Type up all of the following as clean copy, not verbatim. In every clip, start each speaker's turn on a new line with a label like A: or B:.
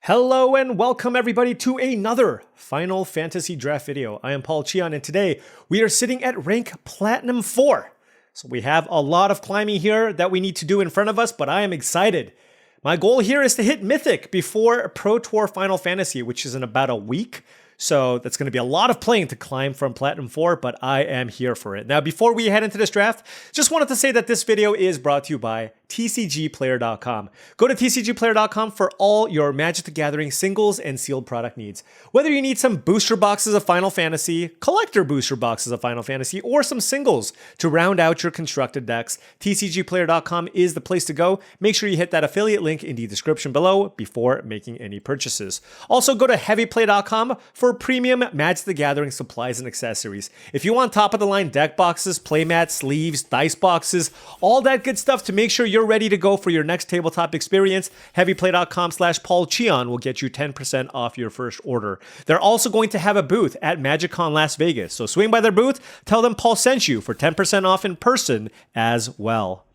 A: Hello and welcome everybody to another Final Fantasy Draft video. I am paulcheon and today we are sitting at rank Platinum 4. So we have a lot of climbing here that we need to do in front of us, but I am excited. My goal here is to hit Mythic before Pro Tour Final Fantasy, which is in about a week. So that's going to be a lot of playing to climb from Platinum 4, but I am here for it. Now, before we head into this draft, just wanted to say that this video is brought to you by TCGplayer.com. Go to TCGplayer.com for all your Magic the Gathering singles and sealed product needs. Whether you need some booster boxes of Final Fantasy, collector booster boxes of Final Fantasy, or some singles to round out your constructed decks, TCGplayer.com is the place to go. Make sure you hit that affiliate link in the description below before making any purchases. Also, go to heavyplay.com for premium Magic the Gathering supplies and accessories. If you want top-of-the-line deck boxes, playmats, sleeves, dice boxes, all that good stuff to make sure you're ready to go for your next tabletop experience, heavyplay.com/paulcheon will get you 10% off your first order. They're also going to have a booth at MagicCon Las Vegas, so swing by their booth, tell them Paul sent you for 10% off in person as well.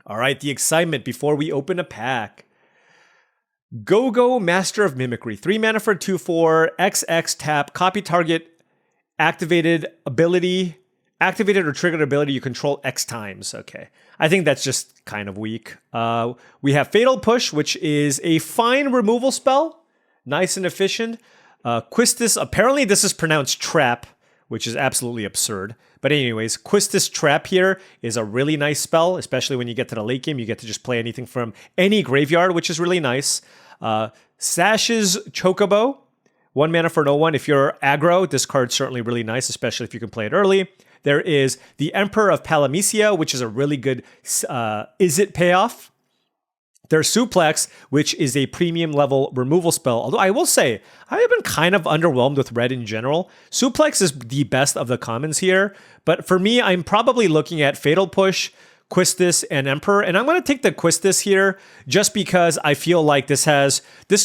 A: All right, the excitement before we open a pack. Go-Go Master of Mimicry. 3 mana for 2/4, XX tap, copy target, activated or triggered ability you control X times. Okay. I think that's just kind of weak. We have Fatal Push, which is a fine removal spell. Nice and efficient. Quistis, apparently this is pronounced Trap, which is absolutely absurd. But anyways, Quistis Trap here is a really nice spell, especially when you get to the late game. You get to just play anything from any graveyard, which is really nice. Sash's Chocobo. 1 mana for no one. If you're aggro, this card's certainly really nice, especially if you can play it early. There is the Emperor of Palamecia, which is a really good is-it payoff. There's Suplex, which is a premium level removal spell. Although I will say, I have been kind of underwhelmed with red in general. Suplex is the best of the commons here. But for me, I'm probably looking at Fatal Push, Quistis, and Emperor. And I'm going to take the Quistis here just because I feel like this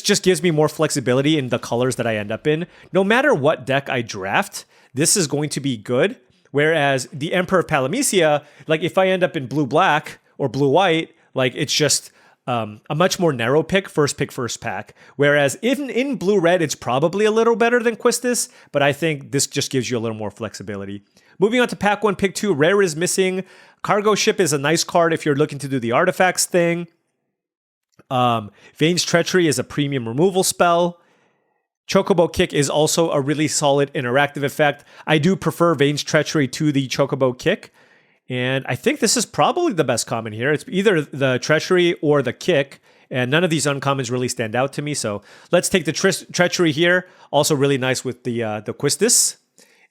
A: just gives me more flexibility in the colors that I end up in. No matter what deck I draft, this is going to be good. Whereas the Emperor of Palamecia, like if I end up in blue-black or blue-white, like it's just a much more narrow pick, first pack. Whereas in blue-red, it's probably a little better than Quistis, but I think this just gives you a little more flexibility. Moving on to pack 1, pick 2, Rare is missing. Cargo Ship is a nice card if you're looking to do the artifacts thing. Vane's Treachery is a premium removal spell. Chocobo Kick is also a really solid interactive effect. I do prefer Vane's Treachery to the Chocobo Kick. And I think this is probably the best common here. It's either the Treachery or the Kick. And none of these uncommons really stand out to me. So let's take the Treachery here. Also really nice with the Quistis.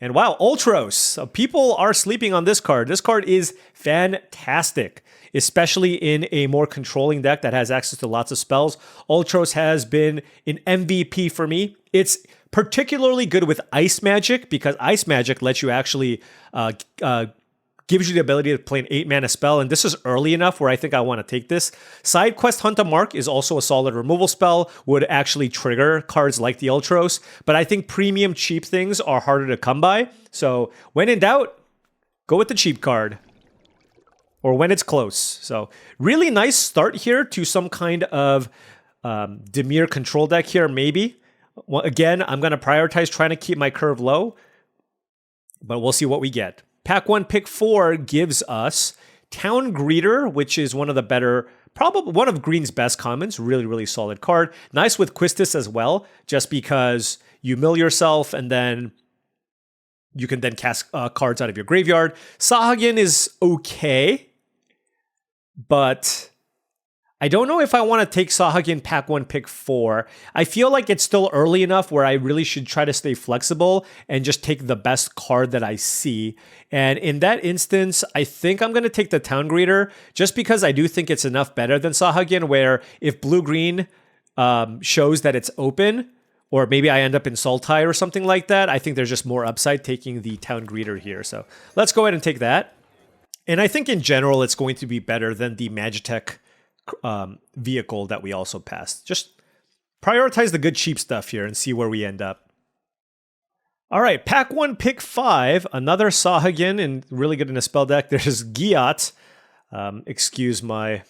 A: And wow, Ultros. So people are sleeping on this card. This card is fantastic, especially in a more controlling deck that has access to lots of spells. Ultros has been an MVP for me. It's particularly good with Ice Magic because Ice Magic lets you actually gives you the ability to play an 8 mana spell, and this is early enough where I think I want to take this. Side Quest Hunt a Mark is also a solid removal spell, would actually trigger cards like the Ultros, but I think premium cheap things are harder to come by. So when in doubt, go with the cheap card. Or when it's close. So really nice start here to some kind of Dimir control deck here, maybe. Well, again, I'm going to prioritize trying to keep my curve low, but we'll see what we get. Pack 1, pick 4 gives us Town Greeter, which is one of the better, probably one of Green's best commons. Really, really solid card. Nice with Quistis as well, just because you mill yourself and then you can then cast cards out of your graveyard. Sahagin is okay, but I don't know if I want to take Sahagin pack 1, pick 4. I feel like it's still early enough where I really should try to stay flexible and just take the best card that I see. And in that instance, I think I'm going to take the Town Greeter just because I do think it's enough better than Sahagin, where if blue-green shows that it's open, or maybe I end up in Sultai or something like that, I think there's just more upside taking the Town Greeter here. So let's go ahead and take that. And I think in general, it's going to be better than the Magitech vehicle that we also passed. Just prioritize the good cheap stuff here and see where we end up. All right, pack 1, pick 5, another Sahagin, and really good in a spell deck. There's Giat. Excuse my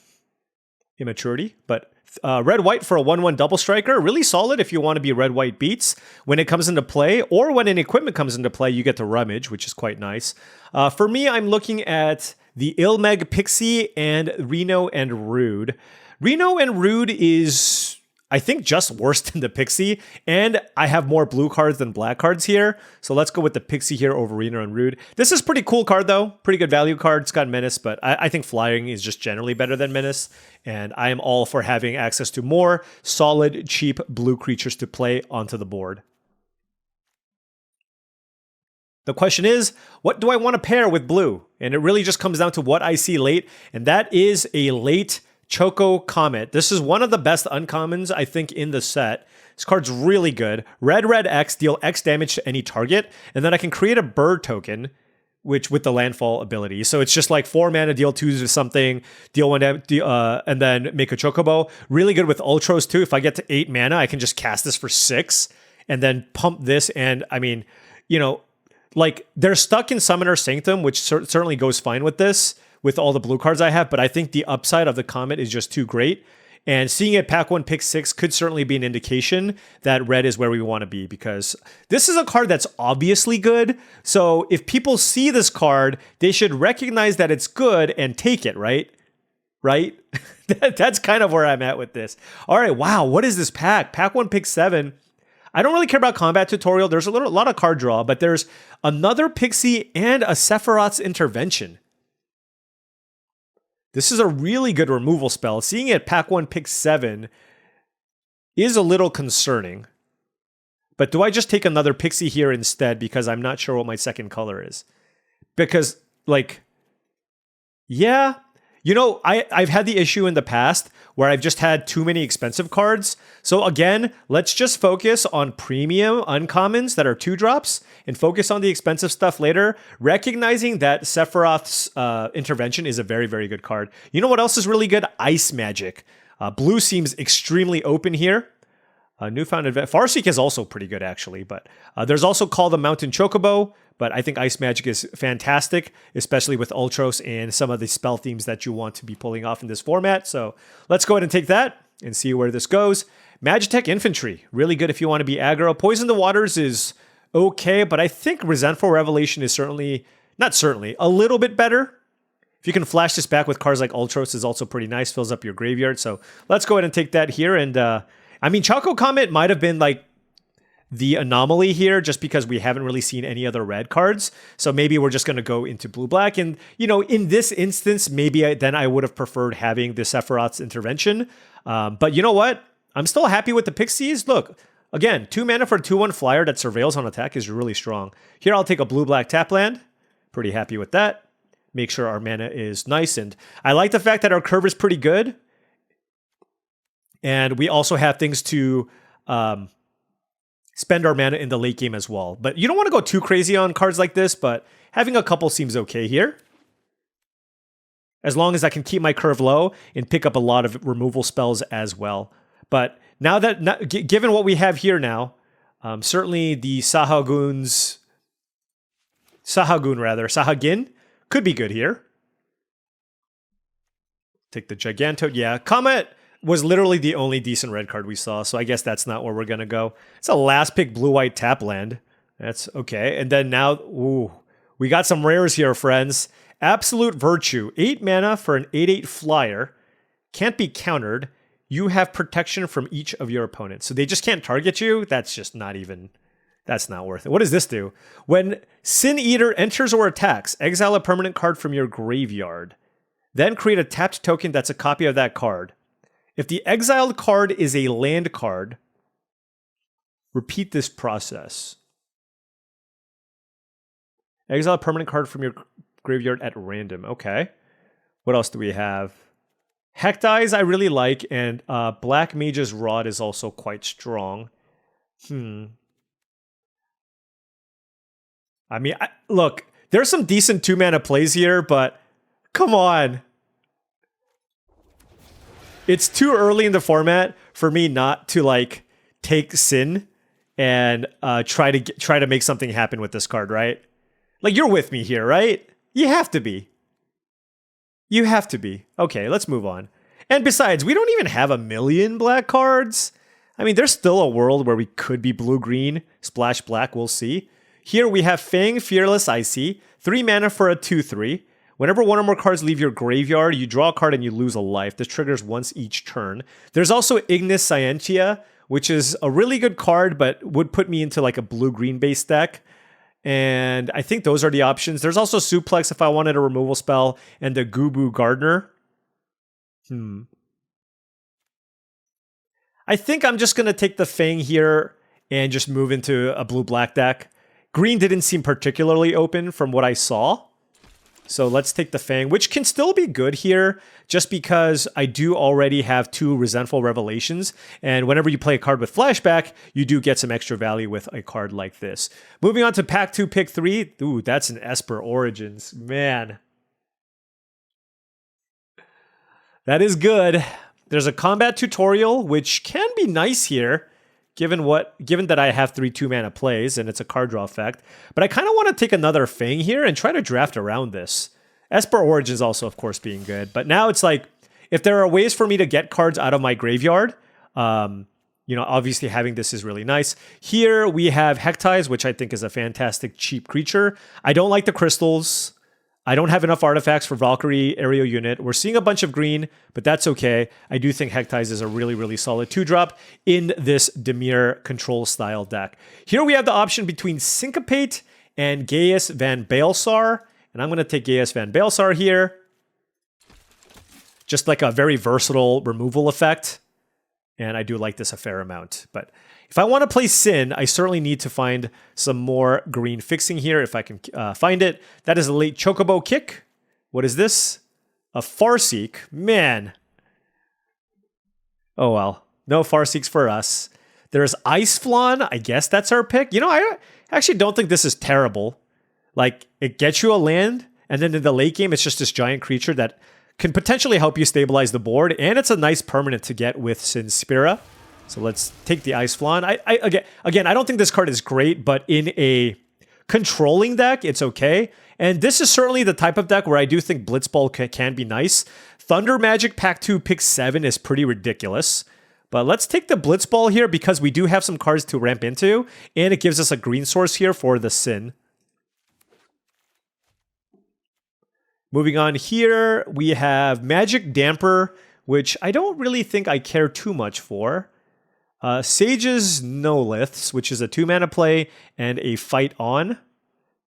A: immaturity, but Red-white for a 1/1 double striker, really solid if you want to be red-white beats when it comes into play, or when an equipment comes into play, you get to rummage, which is quite nice. For me, I'm looking at the Ilmeg Pixie and Reno and Rude. Reno and Rude is, I think, just worse than the Pixie, and I have more blue cards than black cards here, so let's go with the Pixie here over Reno and Rude. This is a pretty cool card, though. Pretty good value card. It's got Menace, but I think Flying is just generally better than Menace, and I am all for having access to more solid, cheap blue creatures to play onto the board. The question is, what do I want to pair with blue? And it really just comes down to what I see late, and that is a late Choco Comet. This is one of the best uncommons, I think, in the set. This card's really good. Red, red, X, deal X damage to any target, and then I can create a bird token, which with the landfall ability. So it's just like 4 mana, deal 2 to something, deal 1, and then make a Chocobo. Really good with Ultros too. If I get to 8 mana, I can just cast this for 6, and then pump this, and I mean, you know, like, they're stuck in Summoner Sanctum, which certainly goes fine with this, with all the blue cards I have, but I think the upside of the Comet is just too great. And seeing it pack 1, pick 6 could certainly be an indication that red is where we want to be, because this is a card that's obviously good. So if people see this card, they should recognize that it's good and take it, right? Right? That's kind of where I'm at with this. All right, wow, what is this pack? Pack 1, pick 7. I don't really care about combat tutorial. There's a lot of card draw, but there's another Pixie and a Sephiroth's Intervention. This is a really good removal spell. Seeing it pack 1, pick 7 is a little concerning. But do I just take another Pixie here instead because I'm not sure what my second color is? Because, like, yeah. You know, I've had the issue in the past where I've just had too many expensive cards. So again, let's just focus on premium uncommons that are 2-drops and focus on the expensive stuff later, recognizing that Sephiroth's Intervention is a very, very good card. You know what else is really good? Ice Magic. Blue seems extremely open here. Newfound Advent. Farseek is also pretty good, actually, but there's also Call the Mountain Chocobo, but I think Ice Magic is fantastic, especially with Ultros and some of the spell themes that you want to be pulling off in this format. So let's go ahead and take that and see where this goes. Magitech Infantry, really good if you want to be aggro. Poison the Waters is okay, but I think Resentful Revelation is a little bit better. If you can flash this back with cards like Ultros is also pretty nice, fills up your graveyard. So let's go ahead and take that here. And I mean, Choco Comet might have been like the anomaly here just because we haven't really seen any other red cards. So maybe we're just going to go into blue-black. And, you know, in this instance, maybe then I would have preferred having the Sephiroth's Intervention. But you know what? I'm still happy with the Pixies. Look, again, 2 mana for a 2/1 flyer that surveils on attack is really strong. Here, I'll take a blue-black tap land. Pretty happy with that. Make sure our mana is nice. And I like the fact that our curve is pretty good. And we also have things to spend our mana in the late game as well. But you don't want to go too crazy on cards like this, but having a couple seems okay here. As long as I can keep my curve low and pick up a lot of removal spells as well. But now that, given what we have here now, certainly the Sahagin could be good here. Take the Giganto. Yeah, Comet was literally the only decent red card we saw, so I guess that's not where we're going to go. It's a last pick blue-white tap land. That's okay. And then now, ooh, we got some rares here, friends. Absolute Virtue. 8 mana for an 8/8 flyer. Can't be countered. You have protection from each of your opponents. So they just can't target you? That's just not even... That's not worth it. What does this do? When Sin Eater enters or attacks, exile a permanent card from your graveyard. Then create a tapped token that's a copy of that card. If the exiled card is a land card, repeat this process. Exile a permanent card from your graveyard at random. Okay. What else do we have? Hecht Eyes I really like, and Black Mage's Rod is also quite strong. I mean, look, there's some decent 2-mana plays here, but come on. It's too early in the format for me not to like take Sin and try to make something happen with this card, right? Like, you're with me here, right? You have to be. You have to be. Okay, let's move on. And besides, we don't even have a million black cards. I mean, there's still a world where we could be blue-green, splash black, we'll see. Here we have Fang, Fearless Icy, 3 mana for a 2/3. Whenever one or more cards leave your graveyard, you draw a card and you lose a life. This triggers once each turn. There's also Ignis Scientia, which is a really good card, but would put me into like a blue-green base deck. And I think those are the options. There's also Suplex if I wanted a removal spell, and the Gubu Gardener. I think I'm just going to take the Fang here and just move into a blue-black deck. Green didn't seem particularly open from what I saw. So let's take the Fang, which can still be good here, just because I do already have 2 Resentful Revelations, and whenever you play a card with Flashback, you do get some extra value with a card like this. Moving on to Pack 2, Pick 3. Ooh, that's an Esper Origins. Man. That is good. There's a Combat Tutorial, which can be nice here, given that I have 3 2-mana plays, and it's a card draw effect. But I kind of want to take another Fang here and try to draft around this. Esper Origins also, of course, being good. But now it's like, if there are ways for me to get cards out of my graveyard, obviously having this is really nice. Here we have Hectize, which I think is a fantastic cheap creature. I don't like the crystals. I don't have enough artifacts for Valkyrie aerial unit. We're seeing a bunch of green, but that's okay. I do think Hectize is a really, really solid 2-drop in this Dimir control style deck. Here we have the option between Syncopate and Gaius Van Baelsar, and I'm going to take Gaius Van Baelsar here. Just like a very versatile removal effect, and I do like this a fair amount. But if I want to play Sin, I certainly need to find some more green fixing here if I can find it. That is a late Chocobo Kick. What is this? A Farseek. Man. Oh well. No Farseeks for us. There's Ice Flan. I guess that's our pick. You know, I actually don't think this is terrible. Like, it gets you a land, and then in the late game, it's just this giant creature that can potentially help you stabilize the board, and it's a nice permanent to get with Sinspira. So let's take the Ice Flan. Again, I don't think this card is great, but in a controlling deck, it's okay. And this is certainly the type of deck where I do think Blitzball can be nice. Thunder Magic Pack 2 Pick 7 is pretty ridiculous. But let's take the Blitzball here because we do have some cards to ramp into, and it gives us a green source here for the Sin. Moving on here, we have Magic Damper, which I don't really think I care too much for. Sage's Noliths, which is a 2-mana play and a fight on.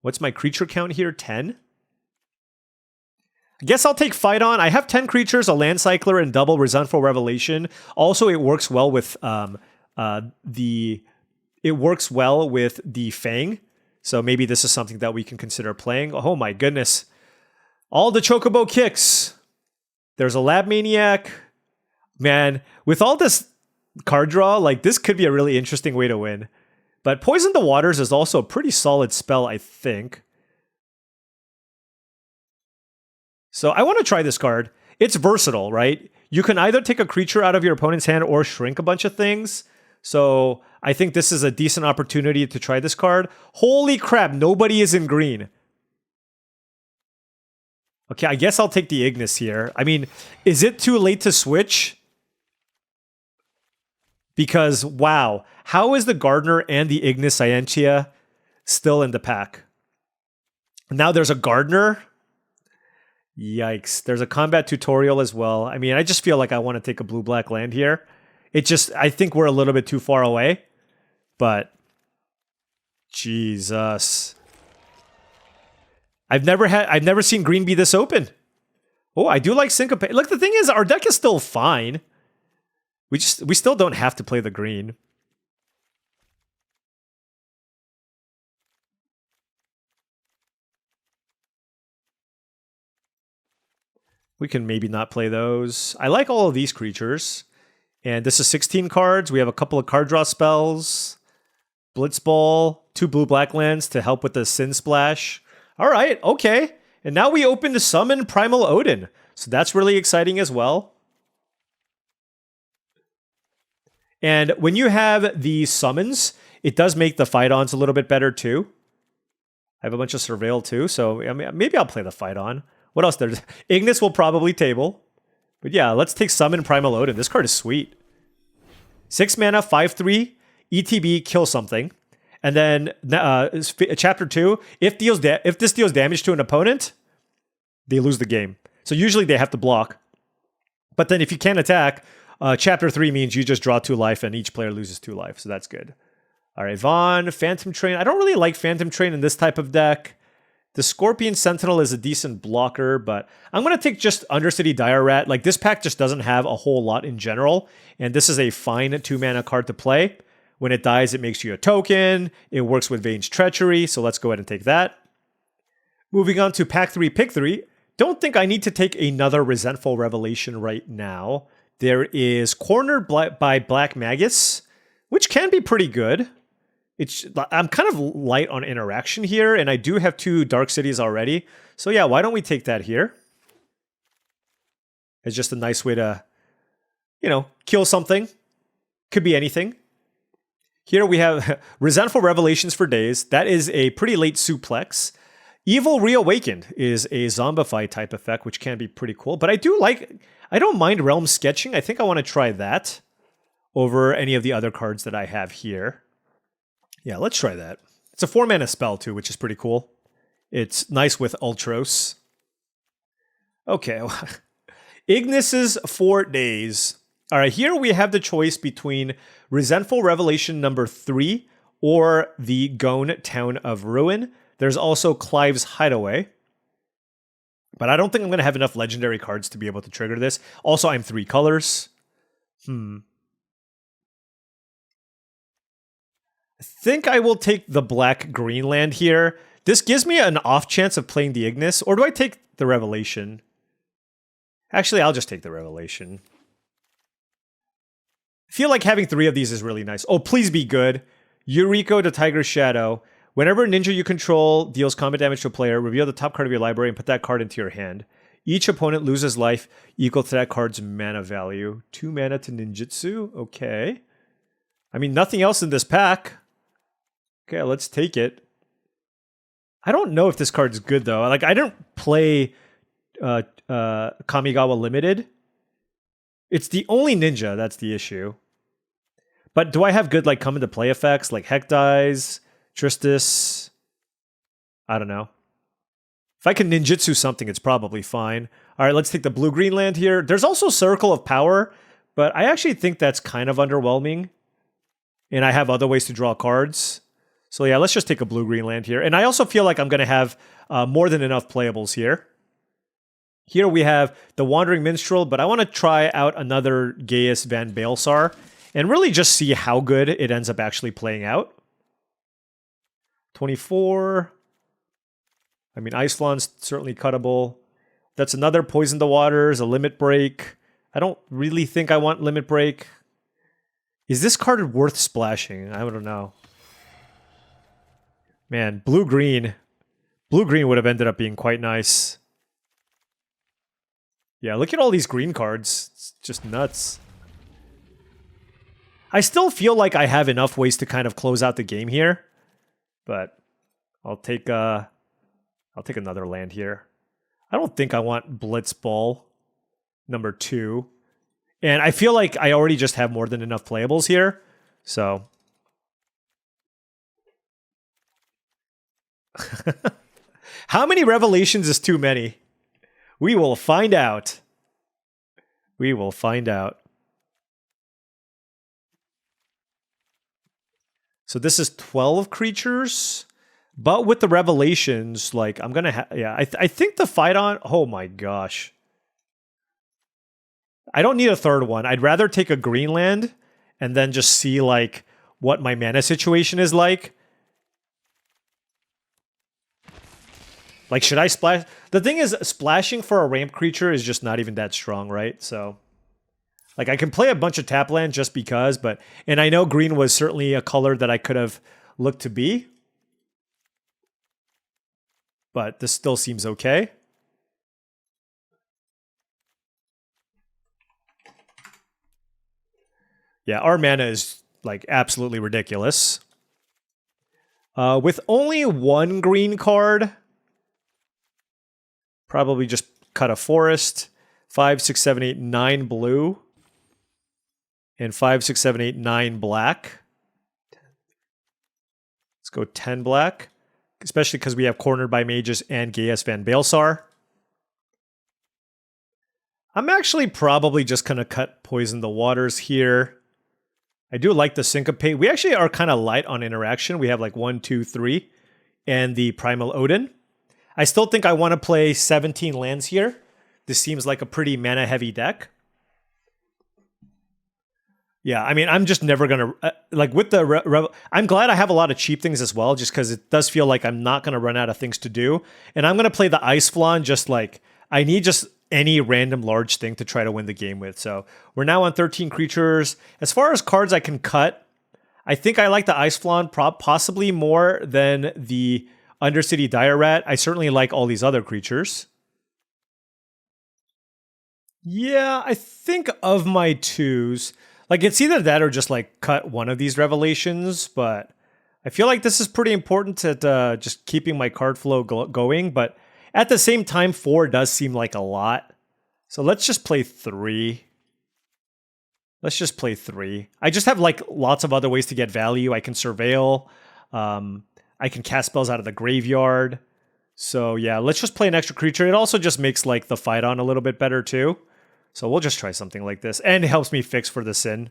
A: What's my creature count here? 10? I guess I'll take fight on. I have 10 creatures, a land cycler, and double Resentful Revelation. Also, it works well with the Fang. So maybe this is something that we can consider playing. Oh my goodness. All the Chocobo Kicks. There's a Lab Maniac. Man, with all this card draw, like, this could be a really interesting way to win. But Poison the Waters is also a pretty solid spell, I think. So I want to try this card. It's versatile, right? You can either take a creature out of your opponent's hand or shrink a bunch of things. So I think this is a decent opportunity to try this card. Holy crap, nobody is in green. Okay, I guess I'll take the Ignis here. I mean, is it too late to switch? Because, wow, how is the Gardener and the Ignis Scientia still in the pack? Now there's a Gardener. Yikes. There's a Combat Tutorial as well. I mean, I just feel like I want to take a blue-black land here. I think we're a little bit too far away. But, Jesus. I've never seen green be this open. Oh, I do like Syncopate. Look, the thing is, our deck is still fine. We still don't have to play the green. We can maybe not play those. I like all of these creatures. And this is 16 cards. We have a couple of card draw spells. Blitzball, 2 blue-black lands to help with the Sin Splash. All right, okay. And now we open to summon Primal Odin. So that's really exciting as well. And when you have the summons, it does make the fight-ons a little bit better too. I have a bunch of Surveil too, so I mean, maybe I'll play the fight-on. What else? There's Ignis will probably table. But yeah, let's take Summon Primal Odin. This card is sweet. 6 mana, 5/3, ETB, kill something. And then chapter 2, if this deals damage to an opponent, they lose the game. So usually they have to block. But then if you can't attack, chapter 3 means you just draw 2 life and each player loses 2 life. So that's good. All right, Vaughn, Phantom Train. I don't really like Phantom Train in this type of deck. The Scorpion Sentinel is a decent blocker, but I'm going to take just Undercity Dire Rat. Like, this pack just doesn't have a whole lot in general, and this is a fine 2-mana card to play. When it dies, it makes you a token. It works with Vane's Treachery, so let's go ahead and take that. Moving on to pack 3, pick 3. Don't think I need to take another Resentful Revelation right now. There is Cornered by Black Magus, which can be pretty good. I'm kind of light on interaction here, and I do have 2 Dark Cities already. So yeah, why don't we take that here? It's just a nice way to, you know, kill something. Could be anything. Here we have Resentful Revelations for days. That is a pretty late suplex. Evil Reawakened is a Zombify type effect, which can be pretty cool. But I don't mind Realm Sketching. I think I want to try that over any of the other cards that I have here. Yeah, let's try that. It's a 4-mana spell too, which is pretty cool. It's nice with Ultros. Okay. Ignis's 4 days. All right, here we have the choice between Resentful Revelation number 3 or the Gone Town of Ruin. There's also Clive's Hideaway. But I don't think I'm going to have enough legendary cards to be able to trigger this. Also, I'm 3 colors. I think I will take the black green land here. This gives me an off chance of playing the Ignis, or do I take the Revelation? Actually, I'll just take the Revelation. I feel like having 3 of these is really nice. Oh, please be good. Yuriko the Tiger's Shadow. Whenever a ninja you control deals combat damage to a player, reveal the top card of your library and put that card into your hand. Each opponent loses life equal to that card's mana value. 2 mana to ninjutsu. Okay. I mean, nothing else in this pack. Okay, let's take it. I don't know if this card's good, though. Like, I don't play Kamigawa Limited. It's the only ninja, that's the issue. But do I have good, like, come into play effects, like Heck Dies, Tristis? I don't know. If I can ninjutsu something, it's probably fine. All right, let's take the blue-green land here. There's also Circle of Power, but I actually think that's kind of underwhelming. And I have other ways to draw cards. So yeah, let's just take a blue-green land here. And I also feel like I'm going to have more than enough playables here. Here we have the Wandering Minstrel, but I want to try out another Gaius Van Baelsar and really just see how good it ends up actually playing out. 24. I mean, Iceflawn's certainly cuttable. That's another Poison the Waters, a Limit Break. I don't really think I want Limit Break. Is this card worth splashing? I don't know. Man, blue-green. Blue-green would have ended up being quite nice. Yeah, look at all these green cards. It's just nuts. I still feel like I have enough ways to kind of close out the game here. But I'll take another land here. I don't think I want Blitzball number 2. And I feel like I already just have more than enough playables here. So how many revelations is too many? We will find out. We will find out. So this is 12 creatures, but with the revelations, like I'm gonna have, yeah, I think the fight on, oh my gosh. I don't need a third one. I'd rather take a green land and then just see like what my mana situation is like. Like, should I splash? The thing is, splashing for a ramp creature is just not even that strong, right? So, like, I can play a bunch of tap land just because, but... And I know green was certainly a color that I could have looked to be. But this still seems okay. Yeah, our mana is, like, absolutely ridiculous. With only one green card... Probably just cut a forest. 5, 6, 7, 8, 9 blue. And 5, 6, 7, 8, 9 black. Let's go 10 black. Especially because we have Cornered by Mages and Gaius Van Baelsar. I'm actually probably just going to cut Poison the Waters here. I do like the Syncopate. We actually are kind of light on interaction. We have like 1, 2, 3. And the Primal Odin. I still think I want to play 17 lands here. This seems like a pretty mana-heavy deck. Yeah, I mean, I'm just never going to... like, with the... I'm glad I have a lot of cheap things as well, just because it does feel like I'm not going to run out of things to do. And I'm going to play the Ice Flan just like... I need just any random large thing to try to win the game with. So, we're now on 13 creatures. As far as cards I can cut, I think I like the Ice Flan possibly more than the Undercity Dire Rat. I certainly like all these other creatures. Yeah, I think of my twos... like, it's either that or just, like, cut one of these revelations, but I feel like this is pretty important to just keeping my card flow going, but at the same time, 4 does seem like a lot. So let's just play 3. Let's just play 3. I just have, like, lots of other ways to get value. I can Surveil. I can cast spells out of the graveyard. So, yeah, let's just play an extra creature. It also just makes, like, the fight on a little bit better, too. So we'll just try something like this. And it helps me fix for the Sin.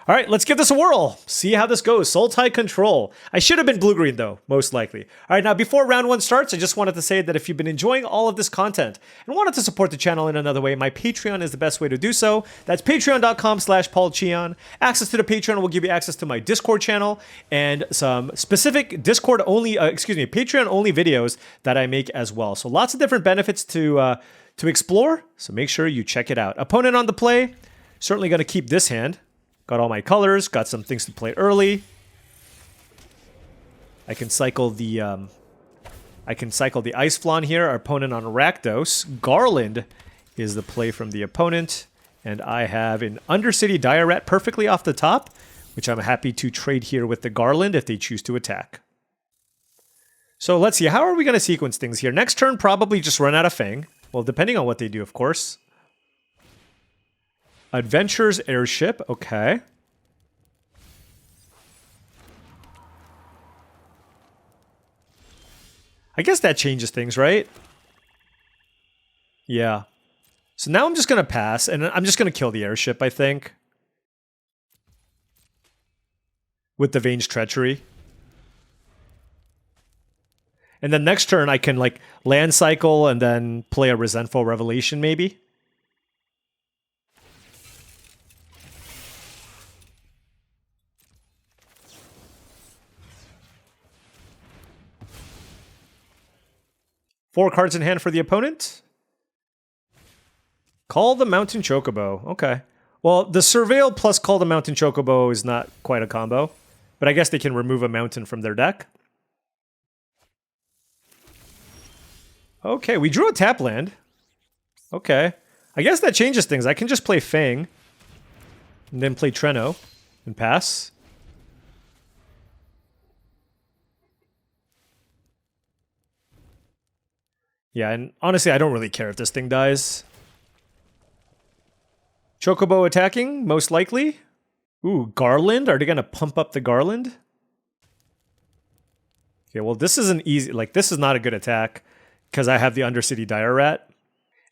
A: All right, let's give this a whirl. See how this goes. Sultai Control. I should have been blue-green, though, most likely. All right, now, before round 1 starts, I just wanted to say that if you've been enjoying all of this content and wanted to support the channel in another way, my Patreon is the best way to do so. That's patreon.com/paulcheon. Access to the Patreon will give you access to my Discord channel and some specific Discord-only, Patreon-only videos that I make as well. So lots of different benefits to explore, so make sure you check it out. Opponent on the play, certainly going to keep this hand. Got all my colors, got some things to play early. I can cycle the Ice Flan here. Our opponent on Rakdos. Garland is the play from the opponent, and I have an Undercity Dire Rat perfectly off the top, which I'm happy to trade here with the Garland if they choose to attack. So let's see, how are we going to sequence things here? Next turn, probably just run out of Fang. Well, depending on what they do, of course. Adventurer's Airship, okay. I guess that changes things, right? Yeah. So now I'm just going to pass, and I'm just going to kill the airship, I think. With the Vein's Treachery. And then next turn, I can, like, land cycle and then play a Resentful Revelation, maybe. Four cards in hand for the opponent. Call the Mountain Chocobo. Okay. Well, the Surveil plus Call the Mountain Chocobo is not quite a combo. But I guess they can remove a mountain from their deck. Okay, we drew a tap land. Okay. I guess that changes things. I can just play Fang. And then play Treno. And pass. Yeah, and honestly, I don't really care if this thing dies. Chocobo attacking, most likely. Ooh, Garland? Are they going to pump up the Garland? Okay, well, this isn't easy. Like, this is not a good attack. Because I have the Undercity Dire Rat.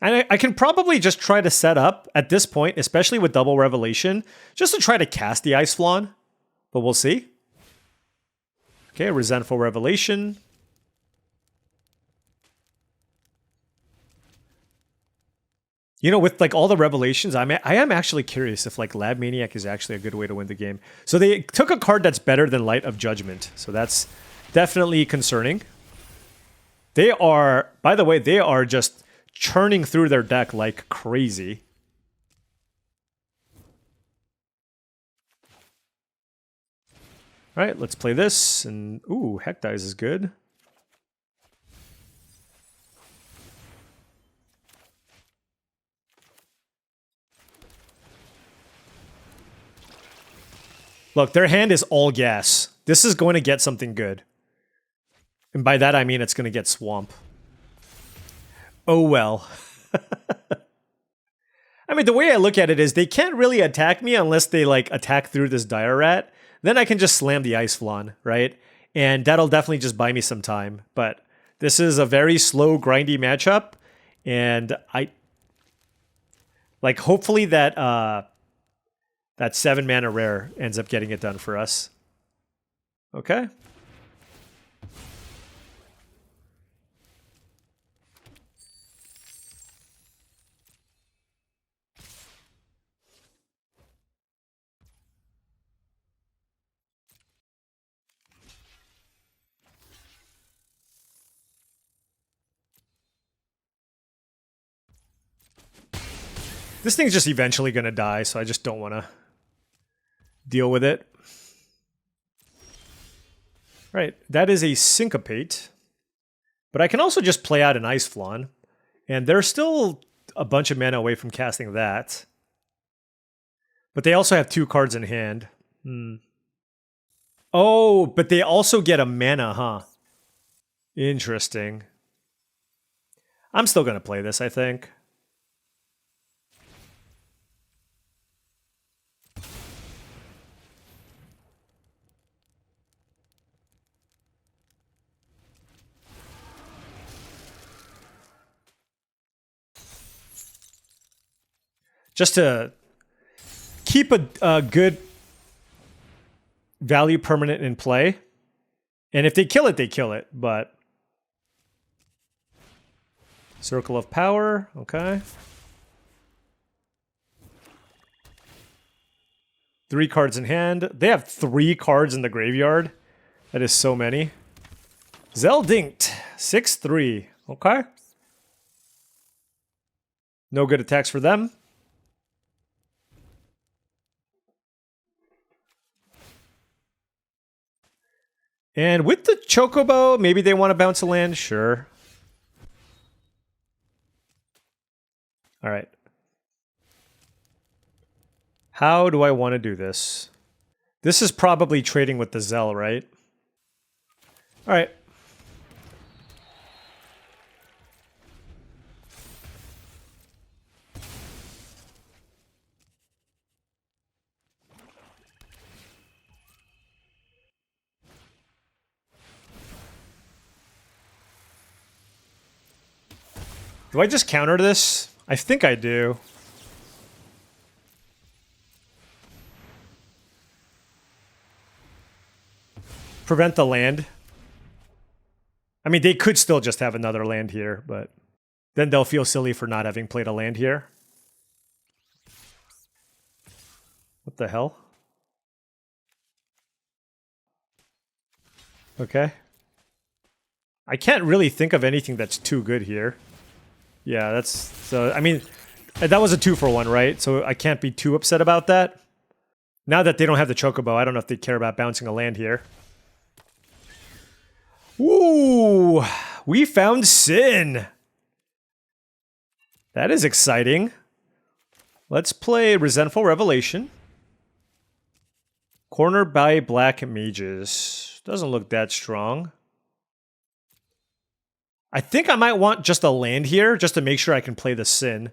A: And I can probably just try to set up, at this point, especially with Double Revelation, just to try to cast the Ice Flan. But we'll see. Okay, Resentful Revelation. You know, with like all the revelations, I am actually curious if like Lab Maniac is actually a good way to win the game. So they took a card that's better than Light of Judgment. So that's definitely concerning. They are, by the way, they are just churning through their deck like crazy. All right, let's play this. And ooh, Heck Dies is good. Look, their hand is all gas. This is going to get something good. And by that, I mean it's going to get Swamp. Oh, well. I mean, the way I look at it is they can't really attack me unless they like attack through this Dire Rat. Then I can just slam the Ice Flan, right? And that'll definitely just buy me some time. But this is a very slow, grindy matchup. And I like hopefully that that 7 mana rare ends up getting it done for us. Okay. This thing's just eventually going to die, so I just don't want to deal with it. Right, that is a Syncopate. But I can also just play out an Ice Flan. And they're still a bunch of mana away from casting that. But they also have 2 cards in hand. Oh, but they also get a mana, huh? Interesting. I'm still going to play this, I think. Just to keep a good value permanent in play. And if they kill it, they kill it. But Circle of Power, okay. 3 cards in hand. They have 3 cards in the graveyard. That is so many. Zeldinkt, 6/3, okay. No good attacks for them. And with the Chocobo, maybe they want to bounce a land? Sure. All right. How do I want to do this? This is probably trading with the Zell, right? All right. Do I just counter this? I think I do. Prevent the land. I mean, they could still just have another land here, but then they'll feel silly for not having played a land here. What the hell? Okay. I can't really think of anything that's too good here. Yeah, that's... So, I mean, that was a 2-for-1, right? So I can't be too upset about that. Now that they don't have the Chocobo, I don't know if they care about bouncing a land here. Ooh! We found Sin! That is exciting. Let's play Resentful Revelation. Cornered by Black Mages. Doesn't look that strong. I think I might want just a land here, just to make sure I can play the Sin.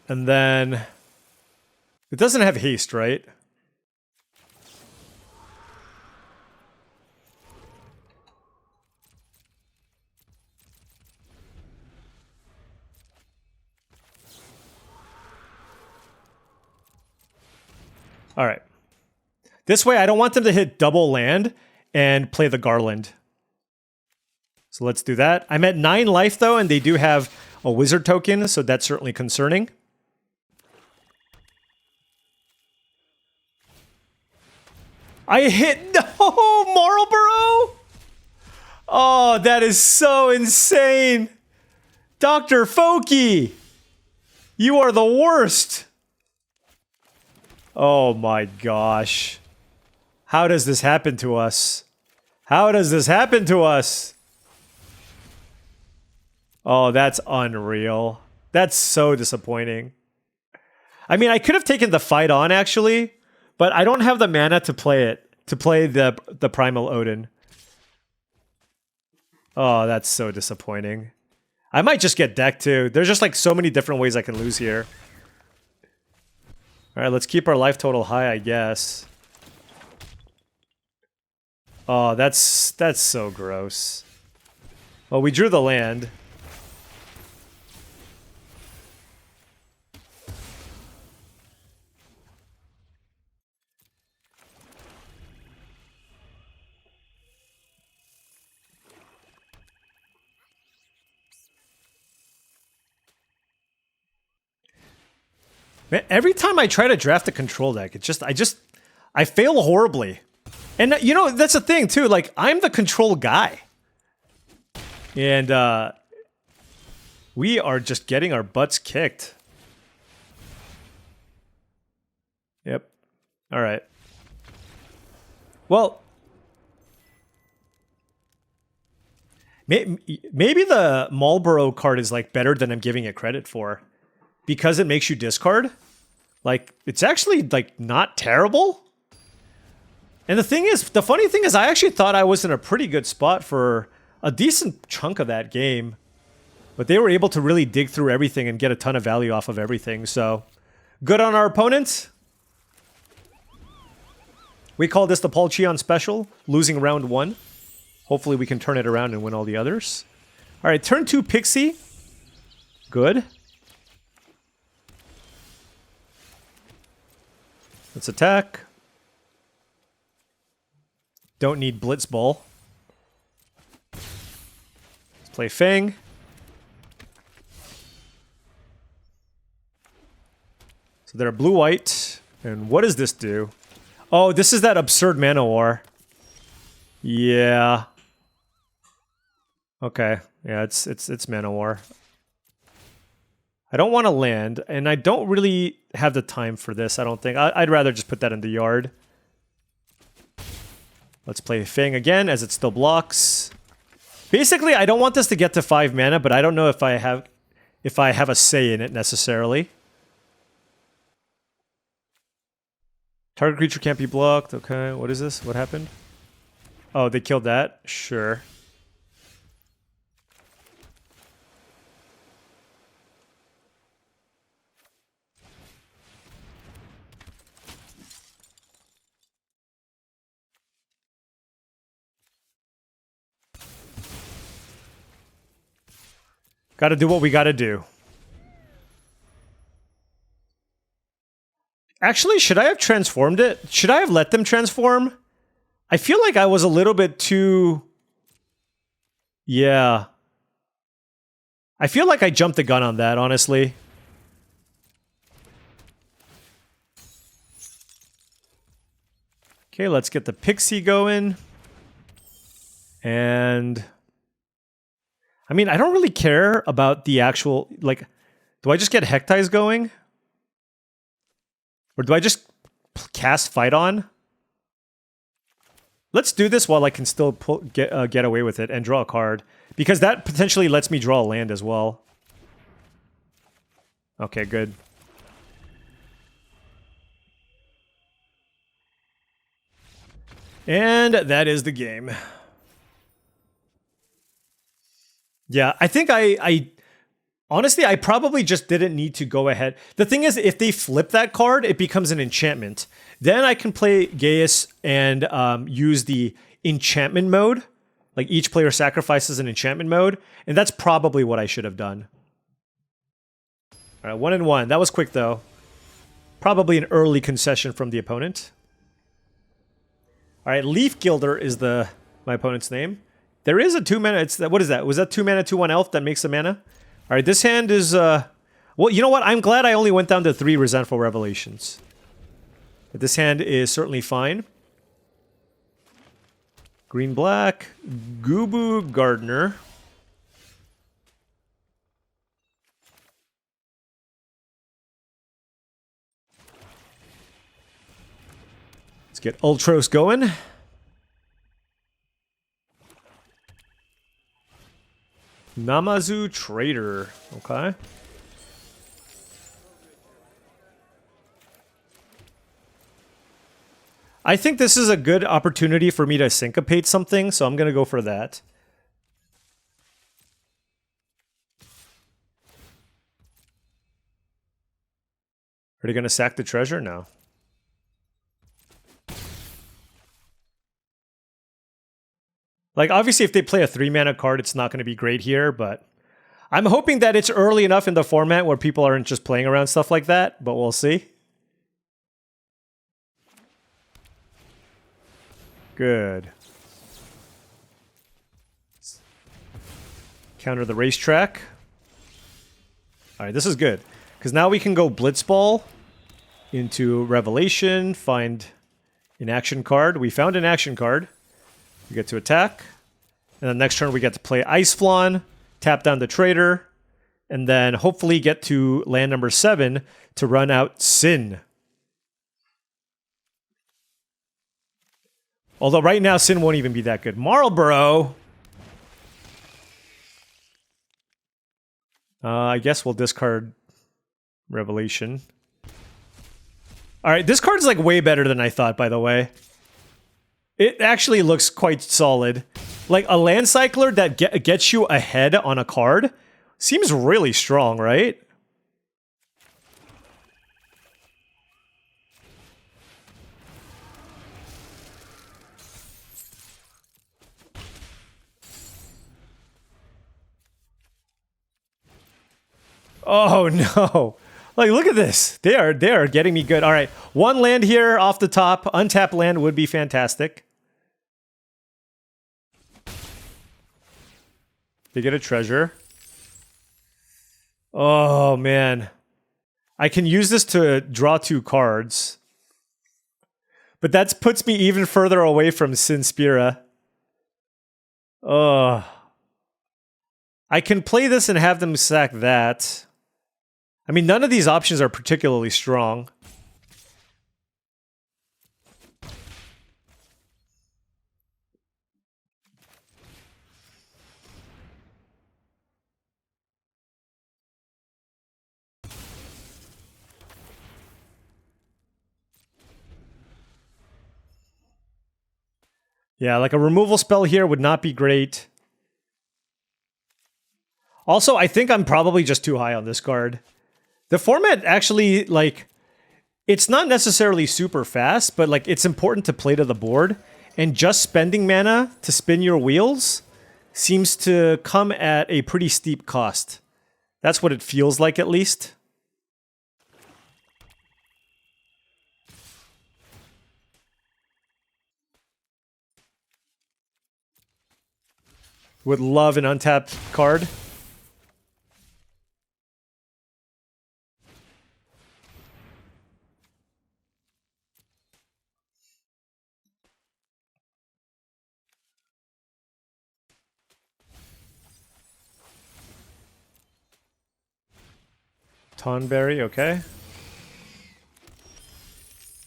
A: And then... It doesn't have haste, right? All right. This way, I don't want them to hit double land and play the Garland. So let's do that. I'm at 9 life, though, and they do have a wizard token, so that's certainly concerning. I hit... No! Marlborough? Oh, that is so insane! Dr. Folky! You are the worst! Oh my gosh. How does this happen to us? How does this happen to us? Oh, that's unreal. That's so disappointing. I mean, I could have taken the fight on, actually, but I don't have the mana to play it. to play the Primal Odin. Oh, that's so disappointing. I might just get decked too. There's just like so many different ways I can lose here. Alright, let's keep our life total high, I guess. Oh, that's so gross. Well, we drew the land. Man, every time I try to draft a control deck, I fail horribly. And you know, that's the thing too, like, I'm the control guy. And we are just getting our butts kicked. Yep. Alright. Well, maybe the Marlboro card is like better than I'm giving it credit for. Because it makes you discard. Like, it's actually like not terrible. And the funny thing is I actually thought I was in a pretty good spot for a decent chunk of that game. But they were able to really dig through everything and get a ton of value off of everything, so good on our opponent. We call this the Paulcheon special, losing round 1. Hopefully we can turn it around and win all the others. Alright, turn 2 Pixie. Good. Let's attack. Don't need Blitzball. Let's play Fang. So they're blue-white. And what does this do? Oh, this is that absurd mana war. Yeah. Okay. Yeah, it's mana war. I don't want to land, and I don't really have the time for this, I don't think. I'd rather just put that in the yard. Let's play Fang again, as it still blocks. Basically, I don't want this to get to 5 mana, but I don't know if I have a say in it necessarily. Target creature can't be blocked. Okay, what is this? What happened? Oh, they killed that? Sure. Gotta do what we gotta do. Actually, should I have transformed it? Should I have let them transform? I feel like I was a little bit too... Yeah. I feel like I jumped the gun on that, honestly. Okay, let's get the Pixie going. And... I mean, I don't really care about the actual... Like, do I just get Hectize going? Or do I just cast Fight On? Let's do this while I can still get away with it and draw a card. Because that potentially lets me draw a land as well. Okay, good. And that is the game. Yeah, I think honestly, I probably just didn't need to go ahead. The thing is, if they flip that card, it becomes an enchantment. Then I can play Gaius and use the enchantment mode. Like, each player sacrifices an enchantment mode. And that's probably what I should have done. Alright, 1-1. That was quick, though. Probably an early concession from the opponent. Alright, Leaf Gilder is my opponent's name. There is a 2-mana... What is that? Was that 2-mana, 2-1 elf that makes a mana? Alright, this hand is... well, you know what? I'm glad I only went down to 3 Resentful Revelations. But this hand is certainly fine. Green-black. Gubu Gardener. Let's get Ultros going. Namazu Trader. Okay. I think this is a good opportunity for me to syncopate something, so I'm going to go for that. Are they going to sack the treasure? No. Like, obviously, if they play a 3-mana card, it's not going to be great here, but I'm hoping that it's early enough in the format where people aren't just playing around stuff like that, but we'll see. Good. Counter the racetrack. All right, this is good. Because now we can go Blitzball into Revelation, find an action card. We found an action card. We get to attack. And then next turn we get to play Ice Flawn, tap down the Trader, and then hopefully get to land number 7 to run out Sin. Although right now Sin won't even be that good. Marlborough. I guess we'll discard Revelation. Alright, this card is like way better than I thought, by the way. It actually looks quite solid. Like a land cycler that gets you ahead on a card seems really strong, right? Oh no. Like, look at this. They are getting me good. All right, 1 land here off the top. Untapped land would be fantastic. They get a treasure. Oh, man. I can use this to draw 2 cards. But that puts me even further away from Sinspira. Oh. I can play this and have them sack that. I mean, none of these options are particularly strong. Yeah, like a removal spell here would not be great. Also, I think I'm probably just too high on this card. The format actually, like, it's not necessarily super fast, but like it's important to play to the board. And just spending mana to spin your wheels seems to come at a pretty steep cost. That's what it feels like, at least. Would love an untapped card. Tonberry, okay.